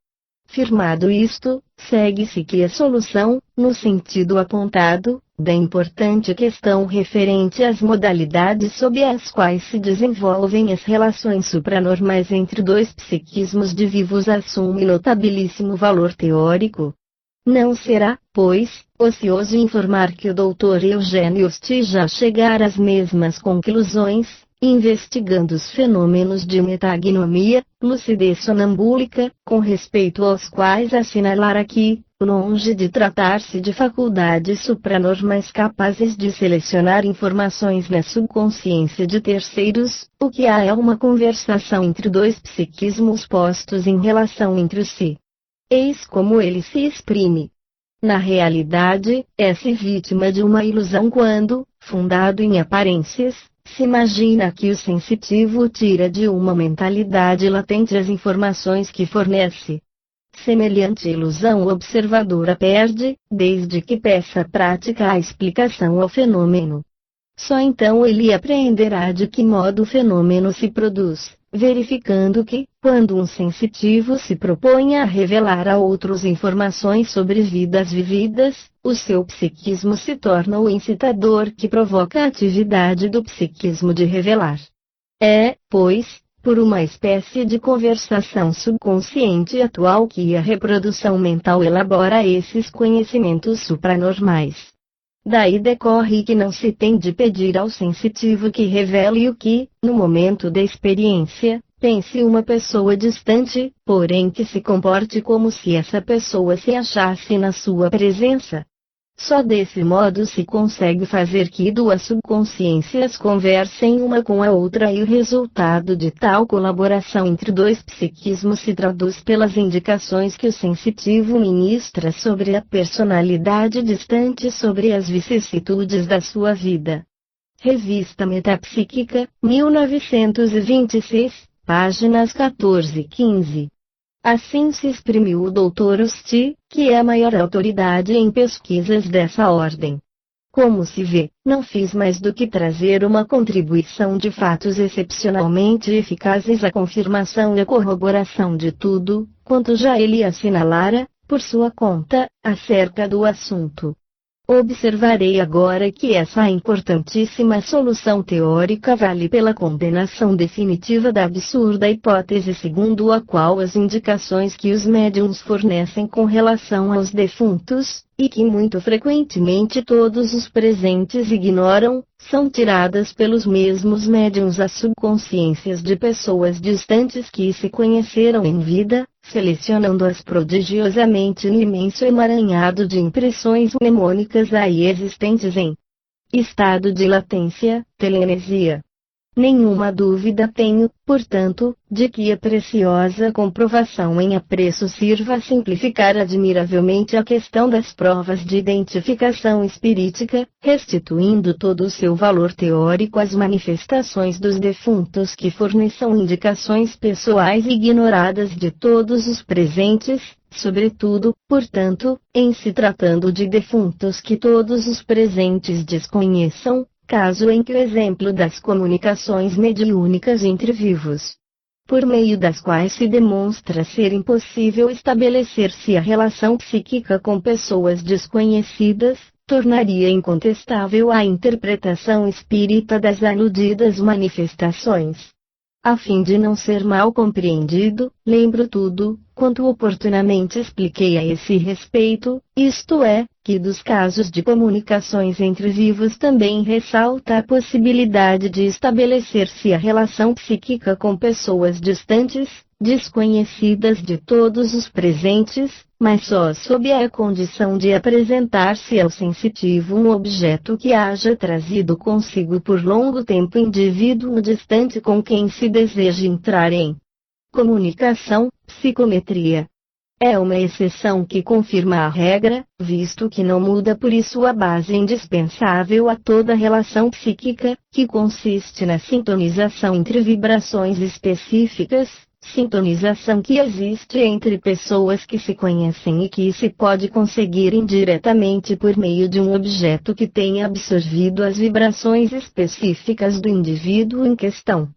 Firmado isto, segue-se que a solução, no sentido apontado, da importante questão referente às modalidades sob as quais se desenvolvem as relações supranormais entre dois psiquismos de vivos assume notabilíssimo valor teórico. Não será, pois, ocioso informar que o Dr. Eugênio Esteja a chegar às mesmas conclusões, investigando os fenômenos de metagnomia, lucidez sonambúlica, com respeito aos quais assinalar aqui, longe de tratar-se de faculdades supranormais capazes de selecionar informações na subconsciência de terceiros, o que há é uma conversação entre dois psiquismos postos em relação entre si. Eis como ele se exprime. Na realidade, é-se vítima de uma ilusão quando, fundado em aparências, se imagina que o sensitivo tira de uma mentalidade latente as informações que fornece. Semelhante ilusão o observador a perde, desde que peça prática a explicação ao fenômeno. Só então ele apreenderá de que modo o fenômeno se produz, verificando que, quando um sensitivo se propõe a revelar a outros informações sobre vidas vividas, o seu psiquismo se torna o incitador que provoca a atividade do psiquismo de revelar. É, pois, por uma espécie de conversação subconsciente atual que a reprodução mental elabora esses conhecimentos supranormais. Daí decorre que não se tem de pedir ao sensitivo que revele o que, no momento da experiência, Pense uma pessoa distante, porém que se comporte como se essa pessoa se achasse na sua presença. Só desse modo se consegue fazer que duas subconsciências conversem uma com a outra e o resultado de tal colaboração entre dois psiquismos se traduz pelas indicações que o sensitivo ministra sobre a personalidade distante sobre as vicissitudes da sua vida. Revista Metapsíquica, 1926, páginas 14 e 15. Assim se exprimiu o Dr. Usti, que é a maior autoridade em pesquisas dessa ordem. Como se vê, não fiz mais do que trazer uma contribuição de fatos excepcionalmente eficazes à confirmação e à corroboração de tudo, quanto já ele assinalara, por sua conta, acerca do assunto. Observarei agora que essa importantíssima solução teórica vale pela condenação definitiva da absurda hipótese segundo a qual as indicações que os médiuns fornecem com relação aos defuntos, e que muito frequentemente todos os presentes ignoram, são tiradas pelos mesmos médiuns às subconsciências de pessoas distantes que se conheceram em vida, selecionando-as prodigiosamente no imenso emaranhado de impressões mnemônicas aí existentes em estado de latência, telenesia. Nenhuma dúvida tenho, portanto, de que a preciosa comprovação em apreço sirva a simplificar admiravelmente a questão das provas de identificação espirítica, restituindo todo o seu valor teórico às manifestações dos defuntos que forneçam indicações pessoais ignoradas de todos os presentes, sobretudo, portanto, em se tratando de defuntos que todos os presentes desconheçam, caso em que o exemplo das comunicações mediúnicas entre vivos, por meio das quais se demonstra ser impossível estabelecer-se a relação psíquica com pessoas desconhecidas, tornaria incontestável a interpretação espírita das aludidas manifestações. A fim de não ser mal compreendido, lembro tudo, quanto oportunamente expliquei a esse respeito, isto é, que dos casos de comunicações entre vivos também ressalta a possibilidade de estabelecer-se a relação psíquica com pessoas distantes, desconhecidas de todos os presentes, mas só sob a condição de apresentar-se ao sensitivo um objeto que haja trazido consigo por longo tempo indivíduo distante com quem se deseja entrar em comunicação, psicometria. É uma exceção que confirma a regra, visto que não muda por isso a base indispensável a toda relação psíquica, que consiste na sintonização entre vibrações específicas, sintonização que existe entre pessoas que se conhecem e que se pode conseguir indiretamente por meio de um objeto que tenha absorvido as vibrações específicas do indivíduo em questão.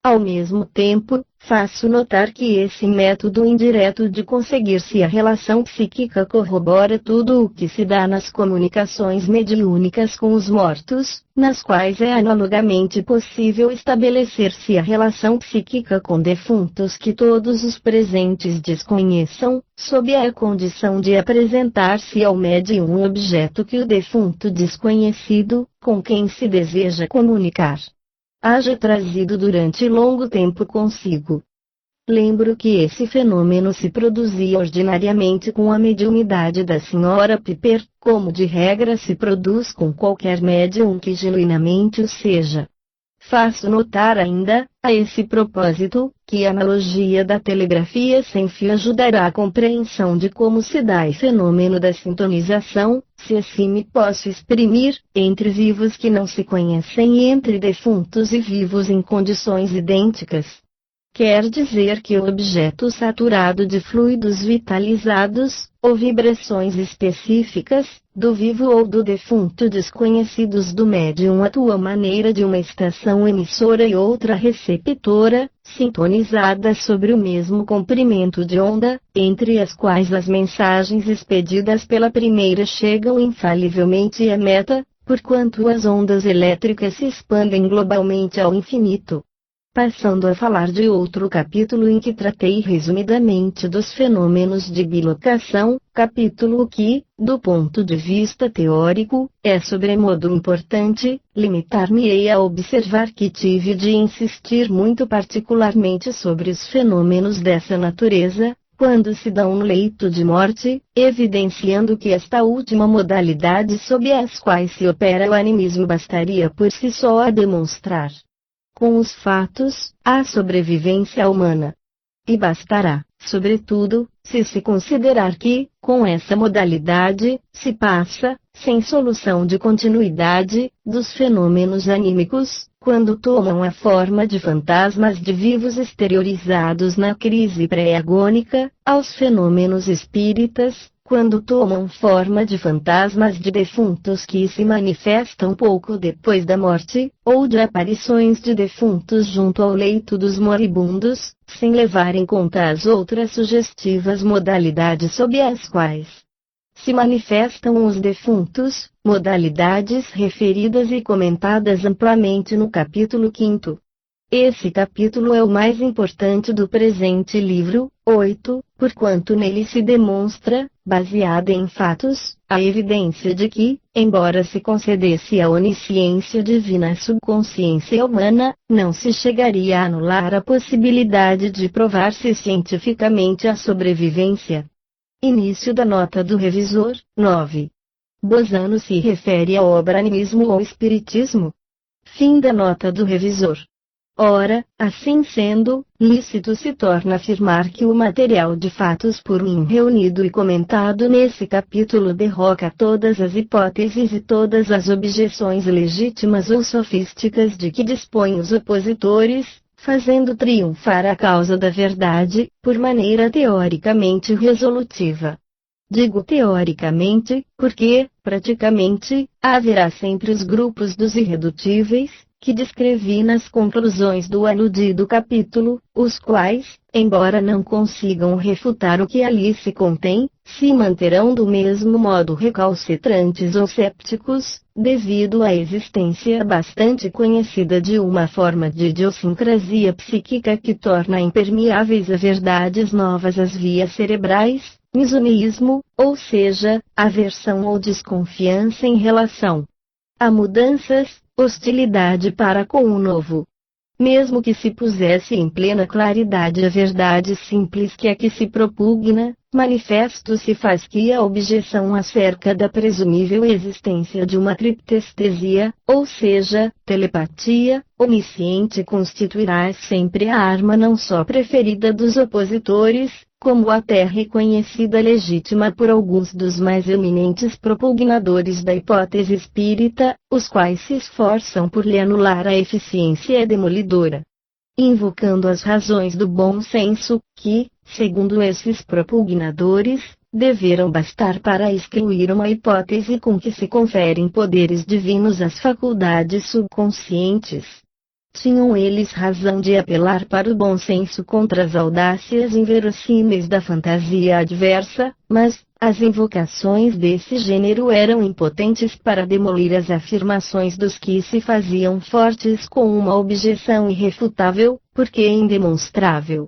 Ao mesmo tempo, faço notar que esse método indireto de conseguir-se a relação psíquica corrobora tudo o que se dá nas comunicações mediúnicas com os mortos, nas quais é analogamente possível estabelecer-se a relação psíquica com defuntos que todos os presentes desconheçam, sob a condição de apresentar-se ao médium um objeto que o defunto desconhecido, com quem se deseja comunicar, haja trazido durante longo tempo consigo. Lembro que esse fenômeno se produzia ordinariamente com a mediunidade da Sra. Piper, como de regra se produz com qualquer médium que genuinamente o seja. Faço notar ainda, a esse propósito, que a analogia da telegrafia sem fio ajudará a compreensão de como se dá o fenômeno da sintonização, se assim me posso exprimir, entre vivos que não se conhecem e entre defuntos e vivos em condições idênticas. Quer dizer que o objeto saturado de fluidos vitalizados, ou vibrações específicas, do vivo ou do defunto desconhecidos do médium atua à maneira de uma estação emissora e outra receptora, sintonizadas sobre o mesmo comprimento de onda, entre as quais as mensagens expedidas pela primeira chegam infalivelmente à meta, porquanto as ondas elétricas se expandem globalmente ao infinito. Passando a falar de outro capítulo em que tratei resumidamente dos fenômenos de bilocação, capítulo que, do ponto de vista teórico, é sobremodo importante, limitar-me-ei a observar que tive de insistir muito particularmente sobre os fenômenos dessa natureza, quando se dão no leito de morte, evidenciando que esta última modalidade sob as quais se opera o animismo bastaria por si só a demonstrar com os fatos, a sobrevivência humana. E bastará, sobretudo, se considerar que, com essa modalidade, se passa, sem solução de continuidade, dos fenômenos anímicos, quando tomam a forma de fantasmas de vivos exteriorizados na crise pré-agônica, aos fenômenos espíritas, quando tomam forma de fantasmas de defuntos que se manifestam pouco depois da morte, ou de aparições de defuntos junto ao leito dos moribundos, sem levar em conta as outras sugestivas modalidades sob as quais se manifestam os defuntos, modalidades referidas e comentadas amplamente no capítulo 5º. Esse capítulo é o mais importante do presente livro, 8, porquanto nele se demonstra, baseada em fatos, a evidência de que, embora se concedesse a onisciência divina à subconsciência humana, não se chegaria a anular a possibilidade de provar-se cientificamente a sobrevivência. Início da nota do revisor, 9. Bosano se refere à obra Animismo ou Espiritismo? Fim da nota do revisor. Ora, assim sendo, lícito se torna afirmar que o material de fatos por mim reunido e comentado nesse capítulo derroca todas as hipóteses e todas as objeções legítimas ou sofísticas de que dispõem os opositores, fazendo triunfar a causa da verdade, por maneira teoricamente resolutiva. Digo teoricamente, porque, praticamente, haverá sempre os grupos dos irredutíveis, que descrevi nas conclusões do aludido capítulo, os quais, embora não consigam refutar o que ali se contém, se manterão do mesmo modo recalcitrantes ou sépticos, devido à existência bastante conhecida de uma forma de idiosincrasia psíquica que torna impermeáveis a verdades novas as vias cerebrais, misoneísmo, ou seja, aversão ou desconfiança em relação a mudanças, hostilidade para com o novo. Mesmo que se pusesse em plena claridade a verdade simples que aqui se propugna, manifesto se faz que a objeção acerca da presumível existência de uma triptestesia, ou seja, telepatia, onisciente constituirá sempre a arma não só preferida dos opositores, como até reconhecida legítima por alguns dos mais eminentes propugnadores da hipótese espírita, os quais se esforçam por lhe anular a eficiência demolidora. Invocando as razões do bom senso, que, segundo esses propugnadores, deveram bastar para excluir uma hipótese com que se conferem poderes divinos às faculdades subconscientes. Tinham eles razão de apelar para o bom senso contra as audácias inverossímeis da fantasia adversa, mas, as invocações desse gênero eram impotentes para demolir as afirmações dos que se faziam fortes com uma objeção irrefutável, porque indemonstrável.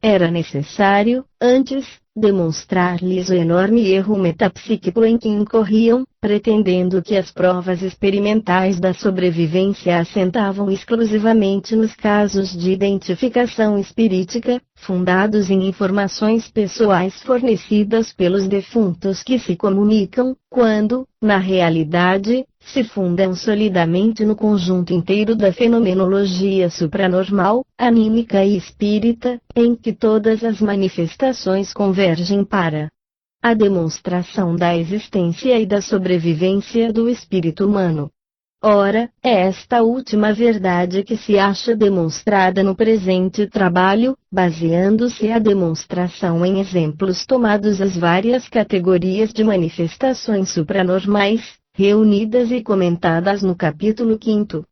Era necessário, antes, demonstrar-lhes o enorme erro metapsíquico em que incorriam, pretendendo que as provas experimentais da sobrevivência assentavam exclusivamente nos casos de identificação espirítica, fundados em informações pessoais fornecidas pelos defuntos que se comunicam, quando, na realidade, se fundam solidamente no conjunto inteiro da fenomenologia supranormal, anímica e espírita, em que todas as manifestações convergem para a demonstração da existência e da sobrevivência do espírito humano. Ora, é esta última verdade que se acha demonstrada no presente trabalho, baseando-se a demonstração em exemplos tomados às várias categorias de manifestações supranormais, reunidas e comentadas no capítulo 5º.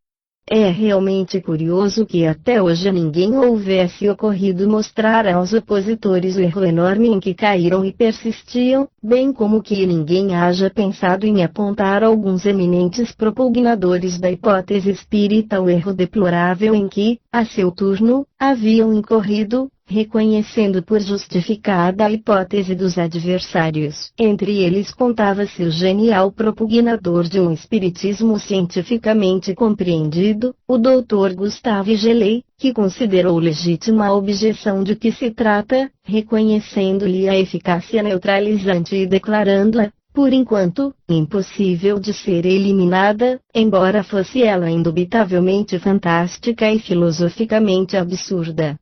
É realmente curioso que até hoje a ninguém houvesse ocorrido mostrar aos opositores o erro enorme em que caíram e persistiam, bem como que ninguém haja pensado em apontar alguns eminentes propugnadores da hipótese espírita o erro deplorável em que, a seu turno, haviam incorrido, reconhecendo por justificada a hipótese dos adversários. Entre eles contava-se o genial propugnador de um espiritismo cientificamente compreendido, o Dr. Gustave Gelée, que considerou legítima a objeção de que se trata, reconhecendo-lhe a eficácia neutralizante e declarando-a, por enquanto, impossível de ser eliminada, embora fosse ela indubitavelmente fantástica e filosoficamente absurda.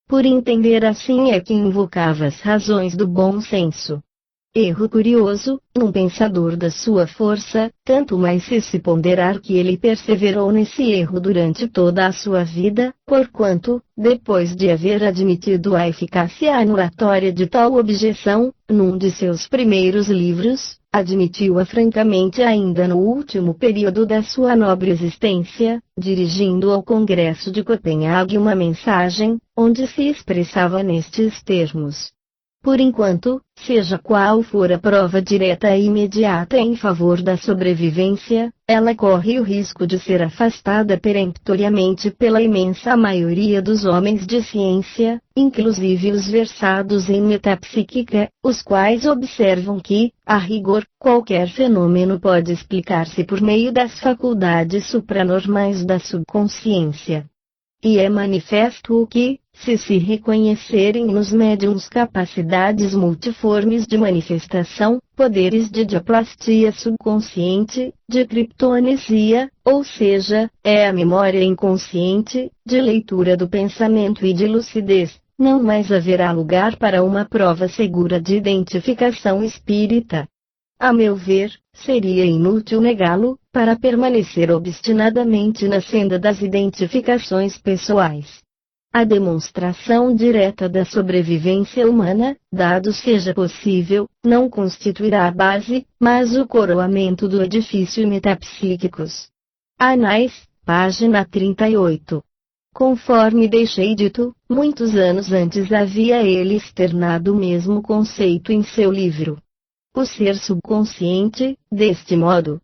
Por entender assim é que invocava as razões do bom senso. Erro curioso, num pensador da sua força, tanto mais se ponderar que ele perseverou nesse erro durante toda a sua vida, porquanto, depois de haver admitido a eficácia anulatória de tal objeção, num de seus primeiros livros, admitiu-a francamente ainda no último período da sua nobre existência, dirigindo ao Congresso de Copenhague uma mensagem, onde se expressava nestes termos. Por enquanto, seja qual for a prova direta e imediata em favor da sobrevivência, ela corre o risco de ser afastada peremptoriamente pela imensa maioria dos homens de ciência, inclusive os versados em metapsíquica, os quais observam que, a rigor, qualquer fenômeno pode explicar-se por meio das faculdades supranormais da subconsciência. E é manifesto que, se reconhecerem nos médiuns capacidades multiformes de manifestação, poderes de diaplastia subconsciente, de criptonesia, ou seja, é a memória inconsciente, de leitura do pensamento e de lucidez, não mais haverá lugar para uma prova segura de identificação espírita. A meu ver, seria inútil negá-lo, para permanecer obstinadamente na senda das identificações pessoais. A demonstração direta da sobrevivência humana, dado seja possível, não constituirá a base, mas o coroamento do edifício metapsíquicos. Anais, página 38. Conforme deixei dito, muitos anos antes havia ele externado o mesmo conceito em seu livro O Ser Subconsciente. Deste modo,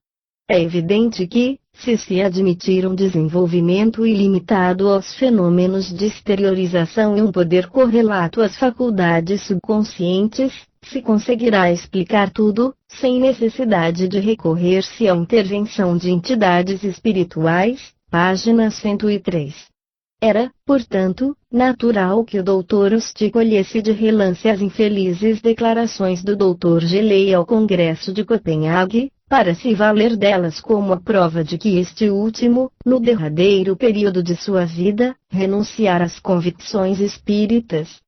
é evidente que, se admitir um desenvolvimento ilimitado aos fenômenos de exteriorização e um poder correlato às faculdades subconscientes, se conseguirá explicar tudo, sem necessidade de recorrer-se à intervenção de entidades espirituais. Página 103. Era, portanto, natural que o Dr. Ost colhesse de relance as infelizes declarações do Dr. Gelée ao Congresso de Copenhague, para se valer delas como a prova de que este último, no derradeiro período de sua vida, renunciara às convicções espíritas.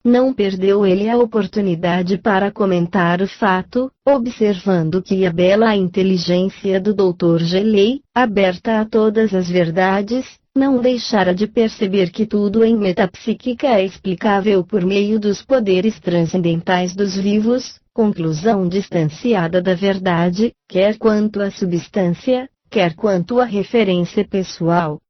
Não perdeu ele a oportunidade para comentar o fato, observando que a bela inteligência do Dr. Gelée, aberta a todas as verdades, não deixara de perceber que tudo em metapsíquica é explicável por meio dos poderes transcendentais dos vivos, conclusão distanciada da verdade, quer quanto à substância, quer quanto à referência pessoal.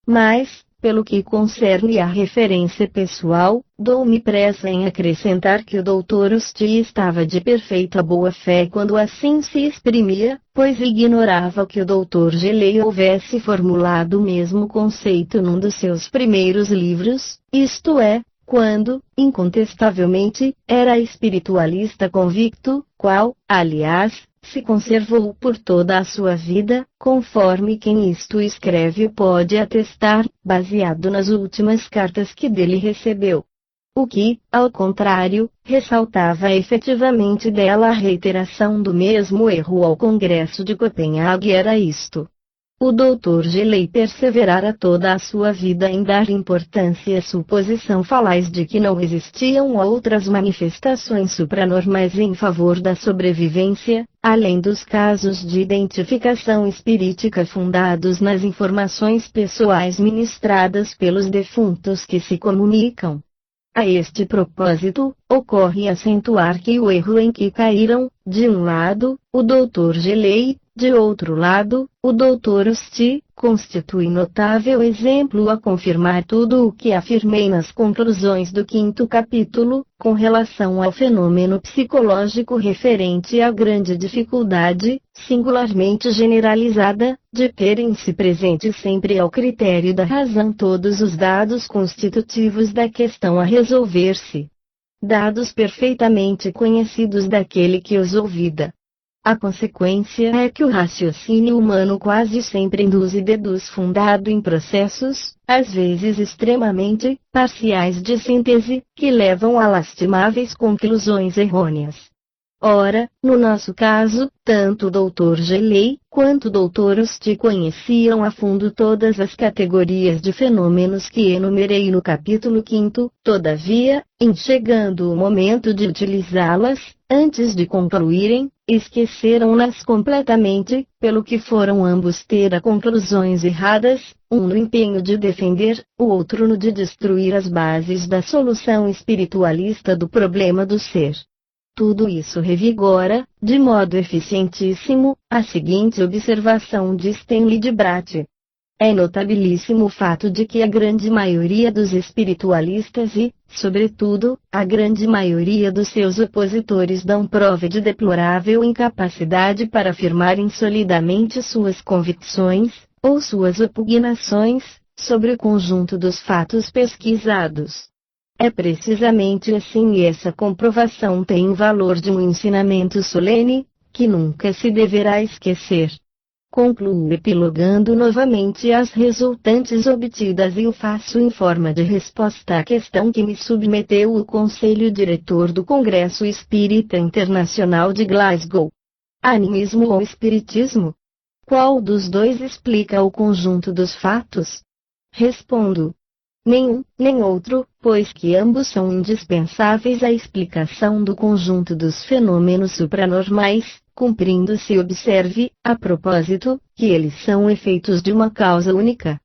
Mas, pelo que concerne à referência pessoal, dou-me pressa em acrescentar que o Dr. Ost estava de perfeita boa-fé quando assim se exprimia, pois ignorava que o Dr. Gelée houvesse formulado o mesmo conceito num dos seus primeiros livros, isto é, quando, incontestavelmente, era espiritualista convicto, qual, aliás, se conservou por toda a sua vida, conforme quem isto escreve pode atestar, baseado nas últimas cartas que dele recebeu. O que, ao contrário, ressaltava efetivamente dela a reiteração do mesmo erro ao Congresso de Copenhague era isto. O Dr. Gelée perseverara toda a sua vida em dar importância à suposição falaz de que não existiam outras manifestações supranormais em favor da sobrevivência, além dos casos de identificação espirítica fundados nas informações pessoais ministradas pelos defuntos que se comunicam. A este propósito, ocorre acentuar que o erro em que caíram, de um lado, o Dr. Gelée, De outro lado, o Dr. Osti constitui notável exemplo a confirmar tudo o que afirmei nas conclusões do 5º capítulo, com relação ao fenômeno psicológico referente à grande dificuldade, singularmente generalizada, de terem-se presente sempre ao critério da razão todos os dados constitutivos da questão a resolver-se. Dados perfeitamente conhecidos daquele que os ouvida. A consequência é que o raciocínio humano quase sempre induz e deduz fundado em processos, às vezes extremamente parciais de síntese, que levam a lastimáveis conclusões errôneas. Ora, no nosso caso, tanto o Dr. Gelei, quanto o Dr. Osti conheciam a fundo todas as categorias de fenômenos que enumerei no capítulo 5º, todavia, em chegando o momento de utilizá-las, antes de concluírem, esqueceram-nas completamente, pelo que foram ambos ter a conclusões erradas, um no empenho de defender, o outro no de destruir as bases da solução espiritualista do problema do ser. Tudo isso revigora, de modo eficientíssimo, a seguinte observação de Stanley de Brat. É notabilíssimo o fato de que a grande maioria dos espiritualistas e, sobretudo, a grande maioria dos seus opositores dão prova de deplorável incapacidade para afirmarem solidamente suas convicções, ou suas opugnações, sobre o conjunto dos fatos pesquisados. É precisamente assim e essa comprovação tem o valor de um ensinamento solene, que nunca se deverá esquecer. Concluo epilogando novamente as resultantes obtidas e o faço em forma de resposta à questão que me submeteu o Conselho Diretor do Congresso Espírita Internacional de Glasgow. Animismo ou Espiritismo? Qual dos dois explica o conjunto dos fatos? Respondo. Nenhum, nem outro, pois que ambos são indispensáveis à explicação do conjunto dos fenômenos supranormais, cumprindo-se observe, a propósito, que eles são efeitos de uma causa única.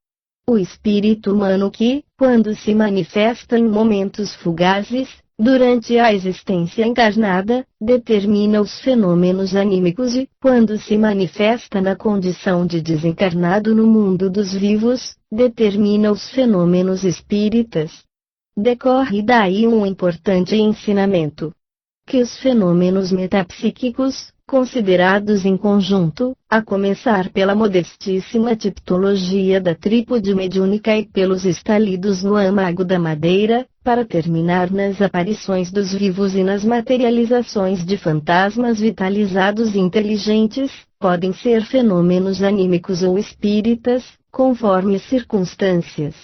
O espírito humano que, quando se manifesta em momentos fugazes, durante a existência encarnada, determina os fenômenos anímicos e, quando se manifesta na condição de desencarnado no mundo dos vivos, determina os fenômenos espíritas. Decorre daí um importante ensinamento. Que os fenômenos metapsíquicos, considerados em conjunto, a começar pela modestíssima tipologia da trípode mediúnica e pelos estalidos no âmago da madeira, para terminar nas aparições dos vivos e nas materializações de fantasmas vitalizados e inteligentes, podem ser fenômenos anímicos ou espíritas, conforme as circunstâncias.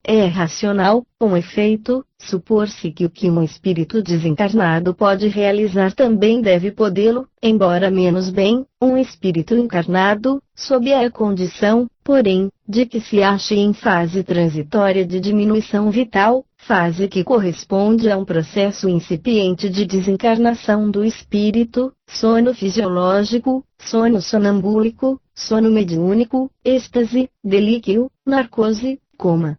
É racional, com efeito, supor-se que o que um espírito desencarnado pode realizar também deve podê-lo, embora menos bem, um espírito encarnado, sob a condição, porém, de que se ache em fase transitória de diminuição vital, fase que corresponde a um processo incipiente de desencarnação do espírito, sono fisiológico, sono sonambúlico, sono mediúnico, êxtase, delíquio, narcose, coma.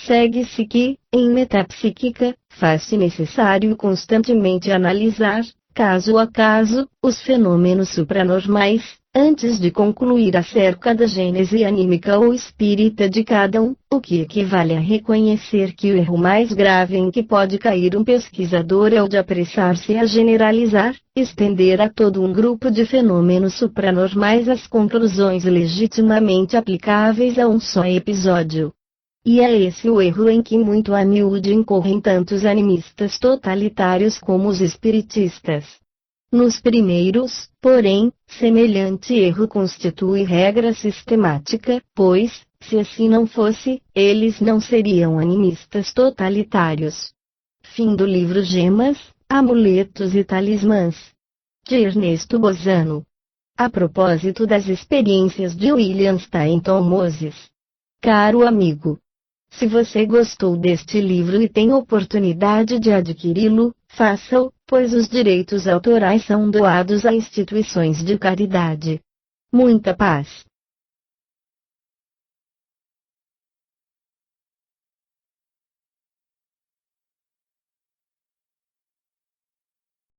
Segue-se que, em metapsíquica, faz-se necessário constantemente analisar, caso a caso, os fenômenos supranormais, antes de concluir acerca da gênese anímica ou espírita de cada um, o que equivale a reconhecer que o erro mais grave em que pode cair um pesquisador é o de apressar-se a generalizar, estender a todo um grupo de fenômenos supranormais as conclusões legitimamente aplicáveis a um só episódio. E é esse o erro em que muito a miúde incorrem tantos animistas totalitários como os espiritistas. Nos primeiros, porém, semelhante erro constitui regra sistemática, pois, se assim não fosse, eles não seriam animistas totalitários. Fim do livro Gemas, Amuletos e Talismãs, de Ernesto Bozano. A propósito das experiências de William Stainton Moses. Caro amigo, se você gostou deste livro e tem oportunidade de adquiri-lo, faça-o, pois os direitos autorais são doados a instituições de caridade. Muita paz.